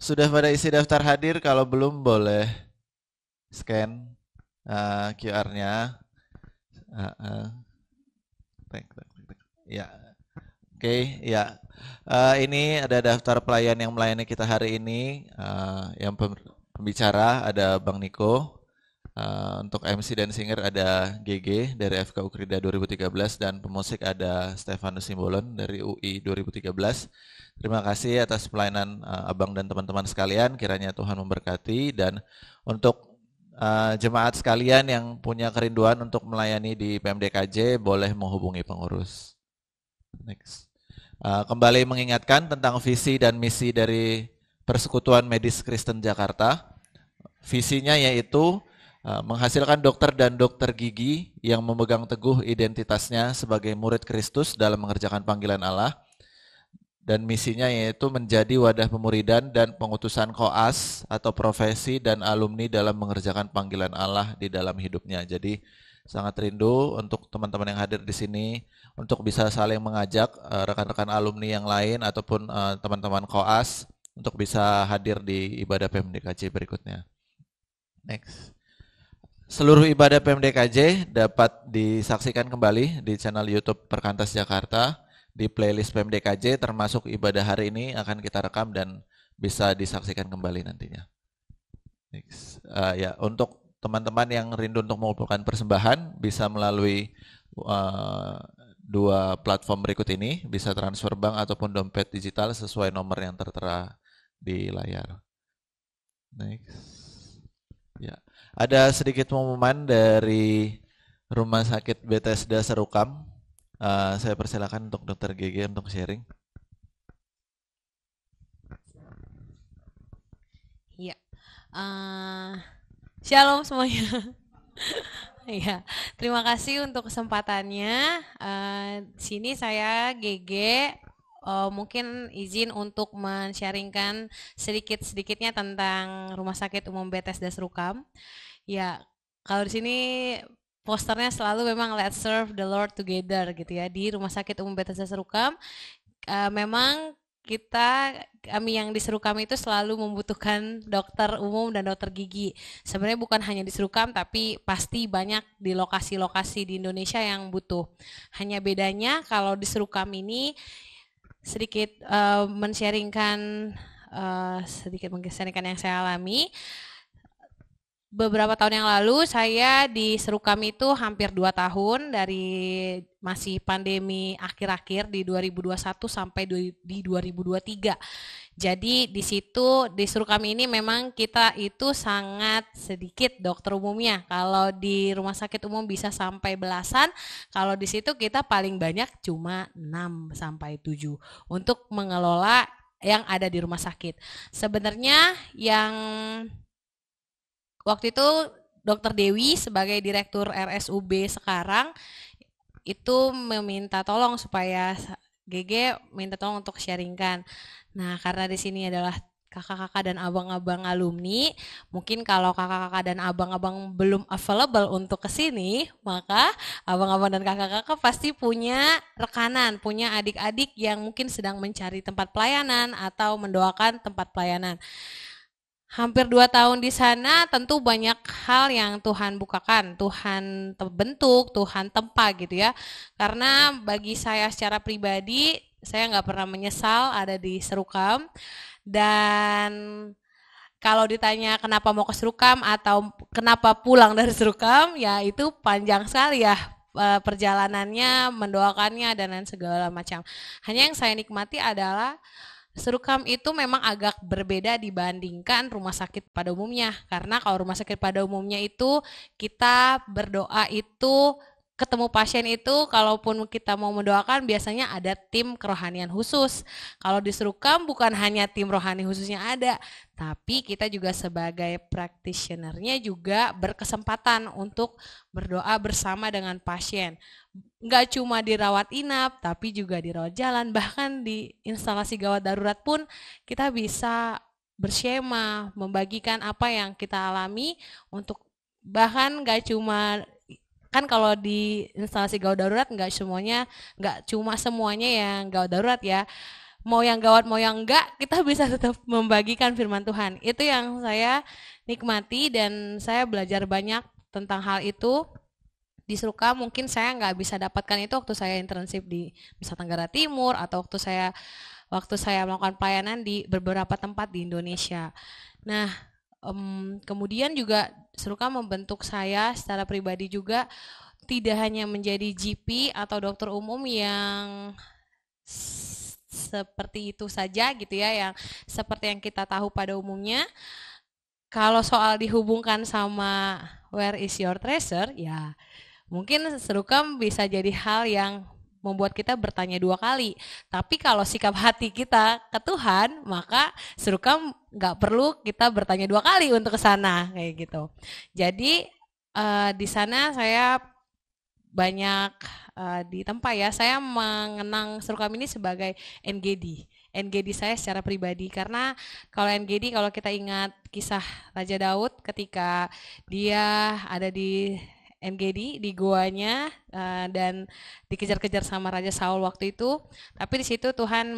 Sudah pada isi daftar hadir? Kalau belum boleh scan QR-nya. Ya, oke, ya. Ini ada daftar pelayan yang melayani kita hari ini. Yang pembicara ada Bang Niko. Untuk MC dan singer ada GG dari FK Ukrida 2013 dan pemusik ada Stefanus Simbolon dari UI 2013. Terima kasih atas pelayanan Abang dan teman-teman sekalian. Kiranya Tuhan memberkati. Dan untuk jemaat sekalian yang punya kerinduan untuk melayani di PMDKJ boleh menghubungi pengurus. Next. Kembali mengingatkan tentang visi dan misi dari Persekutuan Medis Kristen Jakarta. Visinya yaitu menghasilkan dokter dan dokter gigi yang memegang teguh identitasnya sebagai murid Kristus dalam mengerjakan panggilan Allah. Dan misinya yaitu menjadi wadah pemuridan dan pengutusan koas atau profesi dan alumni dalam mengerjakan panggilan Allah di dalam hidupnya. Jadi sangat rindu untuk teman-teman yang hadir di sini untuk bisa saling mengajak rekan-rekan alumni yang lain ataupun teman-teman koas untuk bisa hadir di ibadah PMDKJ berikutnya. Next. Seluruh ibadah PMDKJ dapat disaksikan kembali di channel YouTube Perkantas Jakarta. Di playlist PMDKJ termasuk ibadah hari ini akan kita rekam dan bisa disaksikan kembali nantinya. Ya, untuk teman-teman yang rindu untuk mengumpulkan persembahan bisa melalui dua platform berikut ini, bisa transfer bank ataupun dompet digital sesuai nomor yang tertera di layar. Next. Ya, ada sedikit pengumuman dari Rumah Sakit Bethesda Serukam. Saya persilakan untuk Dr. GG untuk sharing. Iya. Shalom semuanya. Iya, terima kasih untuk kesempatannya. Sini saya GG mungkin izin untuk men-sharingkan sedikit-sedikitnya tentang Rumah Sakit Umum Bethesda Serukam. Ya, kalau di sini posternya selalu memang Let's Serve the Lord Together gitu ya. Di Rumah Sakit Umum Bethesda Serukam memang kami yang di Serukam itu selalu membutuhkan dokter umum dan dokter gigi. Sebenarnya bukan hanya di Serukam, tapi pasti banyak di lokasi-lokasi di Indonesia yang butuh. Hanya bedanya kalau di Serukam ini sedikit men-sharingkan yang saya alami. Beberapa tahun yang lalu saya di Serukam itu hampir 2 tahun, dari masih pandemi akhir-akhir di 2021 sampai di 2023. Jadi di situ di Serukam ini memang kita itu sangat sedikit dokter umumnya. Kalau di rumah sakit umum bisa sampai belasan, kalau di situ kita paling banyak cuma 6 sampai 7 untuk mengelola yang ada di rumah sakit. Sebenarnya yang waktu itu Dr. Dewi sebagai Direktur RSUB sekarang itu meminta tolong supaya GG minta tolong untuk sharingkan. Nah, karena di sini adalah kakak-kakak dan abang-abang alumni, mungkin kalau kakak-kakak dan abang-abang belum available untuk ke sini, maka abang-abang dan kakak-kakak pasti punya rekanan, punya adik-adik yang mungkin sedang mencari tempat pelayanan atau mendoakan tempat pelayanan. Hampir 2 tahun di sana tentu banyak hal yang Tuhan bukakan, Tuhan bentuk, Tuhan tempa gitu ya. Karena bagi saya secara pribadi, saya nggak pernah menyesal ada di Serukam. Dan kalau ditanya kenapa mau ke Serukam atau kenapa pulang dari Serukam, ya itu panjang sekali ya perjalanannya, mendoakannya dan lain segala macam. Hanya yang saya nikmati adalah Serukam itu memang agak berbeda dibandingkan rumah sakit pada umumnya. Karena kalau rumah sakit pada umumnya itu kita berdoa itu ketemu pasien itu kalaupun kita mau mendoakan biasanya ada tim kerohanian khusus. Kalau di Serukam bukan hanya tim rohani khususnya ada, tapi kita juga sebagai practitioner-nya juga berkesempatan untuk berdoa bersama dengan pasien. Nggak cuma dirawat inap, tapi juga dirawat jalan, bahkan di instalasi gawat darurat pun kita bisa berskema, membagikan apa yang kita alami untuk bahkan nggak cuma kan kalau di instalasi gawat darurat nggak cuma semuanya yang gawat darurat ya, mau yang gawat mau yang enggak kita bisa tetap membagikan firman Tuhan. Itu yang saya nikmati dan saya belajar banyak tentang hal itu. Di Serukam mungkin saya nggak bisa dapatkan itu waktu saya internship di Nusa Tenggara Timur atau waktu saya melakukan pelayanan di beberapa tempat di Indonesia. Nah, kemudian juga Serukam membentuk saya secara pribadi juga tidak hanya menjadi GP atau dokter umum yang seperti itu saja gitu ya, yang seperti yang kita tahu pada umumnya. Kalau soal dihubungkan sama where is your treasure, ya mungkin Serukam bisa jadi hal yang membuat kita bertanya 2 kali. Tapi kalau sikap hati kita ke Tuhan, maka Serukam nggak perlu kita bertanya 2 kali untuk ke sana kayak gitu. Jadi di sana saya banyak ditempa ya. Saya mengenang Serukam ini sebagai NGD saya secara pribadi, karena kalau NGD kalau kita ingat kisah Raja Daud ketika dia ada di NGD di goanya dan dikejar-kejar sama Raja Saul waktu itu, tapi di situ Tuhan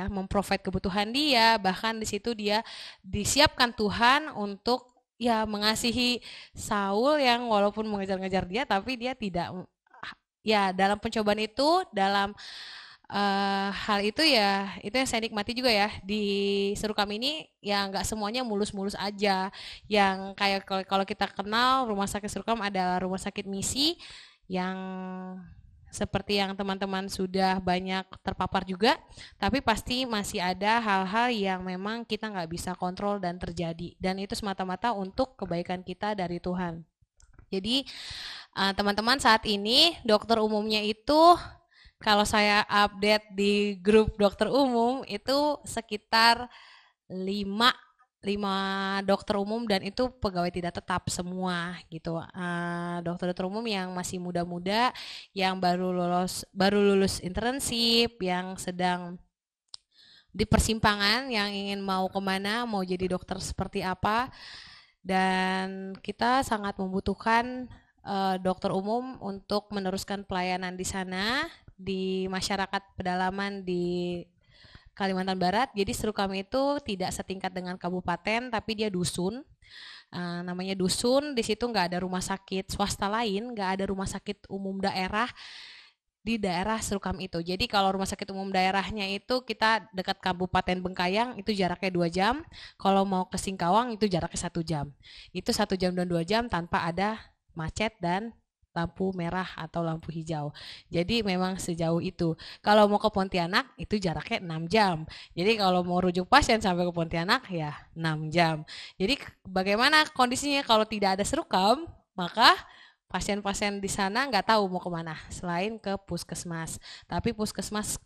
memprovide kebutuhan dia, bahkan di situ dia disiapkan Tuhan untuk ya mengasihi Saul yang walaupun mengejar-ngejar dia, tapi dia tidak ya dalam pencobaan itu, dalam hal itu ya, itu yang saya nikmati juga ya di Serukam ini, ya nggak semuanya mulus-mulus aja. Yang kayak kalau kita kenal rumah sakit Serukam adalah rumah sakit misi yang seperti yang teman-teman sudah banyak terpapar juga, tapi pasti masih ada hal-hal yang memang kita nggak bisa kontrol dan terjadi, dan itu semata-mata untuk kebaikan kita dari Tuhan. Jadi teman-teman, saat ini dokter umumnya itu, kalau saya update di grup dokter umum itu sekitar 5 dokter umum, dan itu pegawai tidak tetap semua gitu. Dokter-dokter umum yang masih muda-muda, yang baru lulus internship, yang sedang di persimpangan, yang ingin mau kemana, mau jadi dokter seperti apa. Dan kita sangat membutuhkan dokter umum untuk meneruskan pelayanan di sana, di masyarakat pedalaman di Kalimantan Barat. Jadi Serukam itu tidak setingkat dengan kabupaten, tapi dia dusun. Namanya dusun, di situ nggak ada rumah sakit swasta lain, nggak ada rumah sakit umum daerah di daerah Serukam itu. Jadi kalau rumah sakit umum daerahnya itu kita dekat Kabupaten Bengkayang, itu jaraknya 2 jam. Kalau mau ke Singkawang itu jaraknya 1 jam. Itu 1 jam dan 2 jam tanpa ada macet dan lampu merah atau lampu hijau. Jadi memang sejauh itu. Kalau mau ke Pontianak itu jaraknya 6 jam. Jadi kalau mau rujuk pasien sampai ke Pontianak ya 6 jam. Jadi bagaimana kondisinya kalau tidak ada Serukam, maka pasien-pasien di sana nggak tahu mau kemana selain ke puskesmas. Tapi puskesmas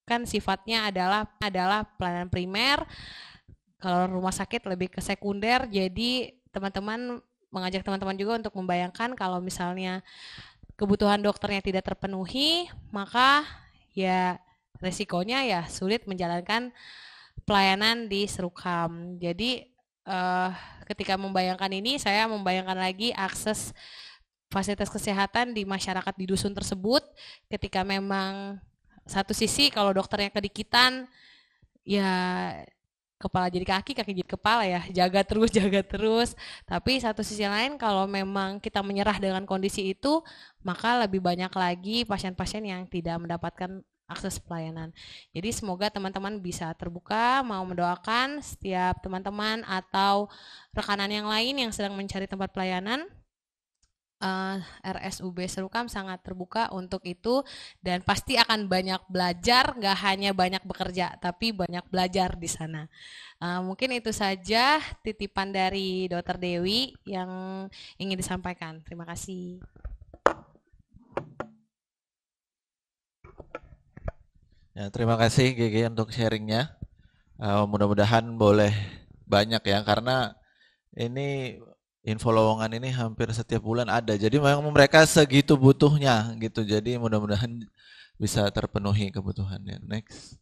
kan sifatnya adalah pelayanan primer. Kalau rumah sakit lebih ke sekunder. Jadi teman-teman, mengajak teman-teman juga untuk membayangkan kalau misalnya kebutuhan dokternya tidak terpenuhi, maka ya resikonya ya sulit menjalankan pelayanan di Serukam. Jadi ketika membayangkan ini, saya membayangkan lagi akses fasilitas kesehatan di masyarakat di dusun tersebut. Ketika memang satu sisi kalau dokternya kedikitan, ya kepala jadi kaki, kaki jadi kepala ya, jaga terus. Tapi satu sisi lain kalau memang kita menyerah dengan kondisi itu, maka lebih banyak lagi pasien-pasien yang tidak mendapatkan akses pelayanan. Jadi semoga teman-teman bisa terbuka, mau mendoakan setiap teman-teman atau rekanan yang lain yang sedang mencari tempat pelayanan. RSUB Serukam sangat terbuka untuk itu, dan pasti akan banyak belajar, gak hanya banyak bekerja, tapi banyak belajar di sana. Mungkin itu saja titipan dari Dr. Dewi yang ingin disampaikan. Terima kasih. Ya, terima kasih GG untuk sharingnya. Mudah-mudahan boleh banyak ya, karena ini info lowongan ini hampir setiap bulan ada. Jadi memang mereka segitu butuhnya gitu. Jadi mudah-mudahan bisa terpenuhi kebutuhannya. Next.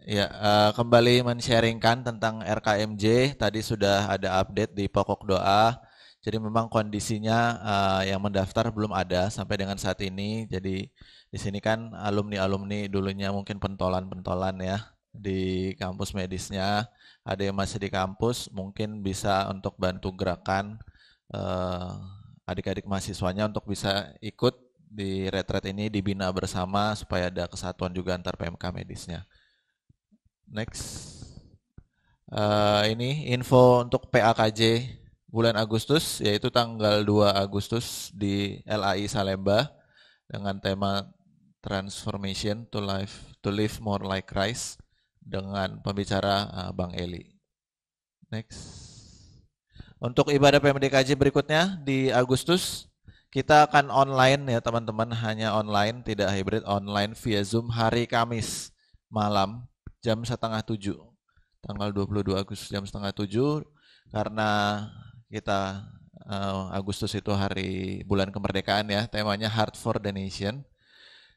Ya, kembali men-sharingkan tentang RKMJ. Tadi sudah ada update di pokok doa. Jadi memang kondisinya yang mendaftar belum ada sampai dengan saat ini. Jadi di sini kan alumni-alumni dulunya mungkin pentolan-pentolan ya di kampus medisnya. Ada yang masih di kampus, mungkin bisa untuk bantu gerakan adik-adik mahasiswanya untuk bisa ikut di retret ini, dibina bersama supaya ada kesatuan juga antar PMK medisnya. Next. Ini info untuk PAKJ bulan Agustus, yaitu tanggal 2 Agustus di LAI Salemba dengan tema Transformation to Live More Like Christ dengan pembicara Bang Eli. Next. Untuk ibadah PMDKJ berikutnya di Agustus, kita akan online ya teman-teman, hanya online, tidak hybrid, online via Zoom hari Kamis malam jam 6:30. Tanggal 22 Agustus jam 6:30, karena kita Agustus itu hari bulan kemerdekaan ya, temanya Heart for the Nation.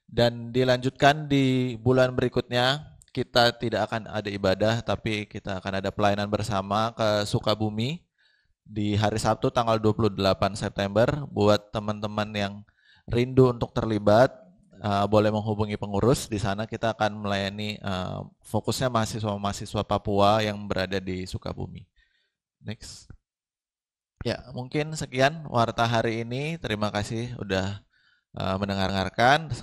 Dan dilanjutkan di bulan berikutnya, kita tidak akan ada ibadah, tapi kita akan ada pelayanan bersama ke Sukabumi di hari Sabtu tanggal 28 September. Buat teman-teman yang rindu untuk terlibat, boleh menghubungi pengurus. Di sana kita akan melayani fokusnya mahasiswa-mahasiswa Papua yang berada di Sukabumi. Next. Ya, mungkin sekian warta hari ini. Terima kasih udah mendengarkan.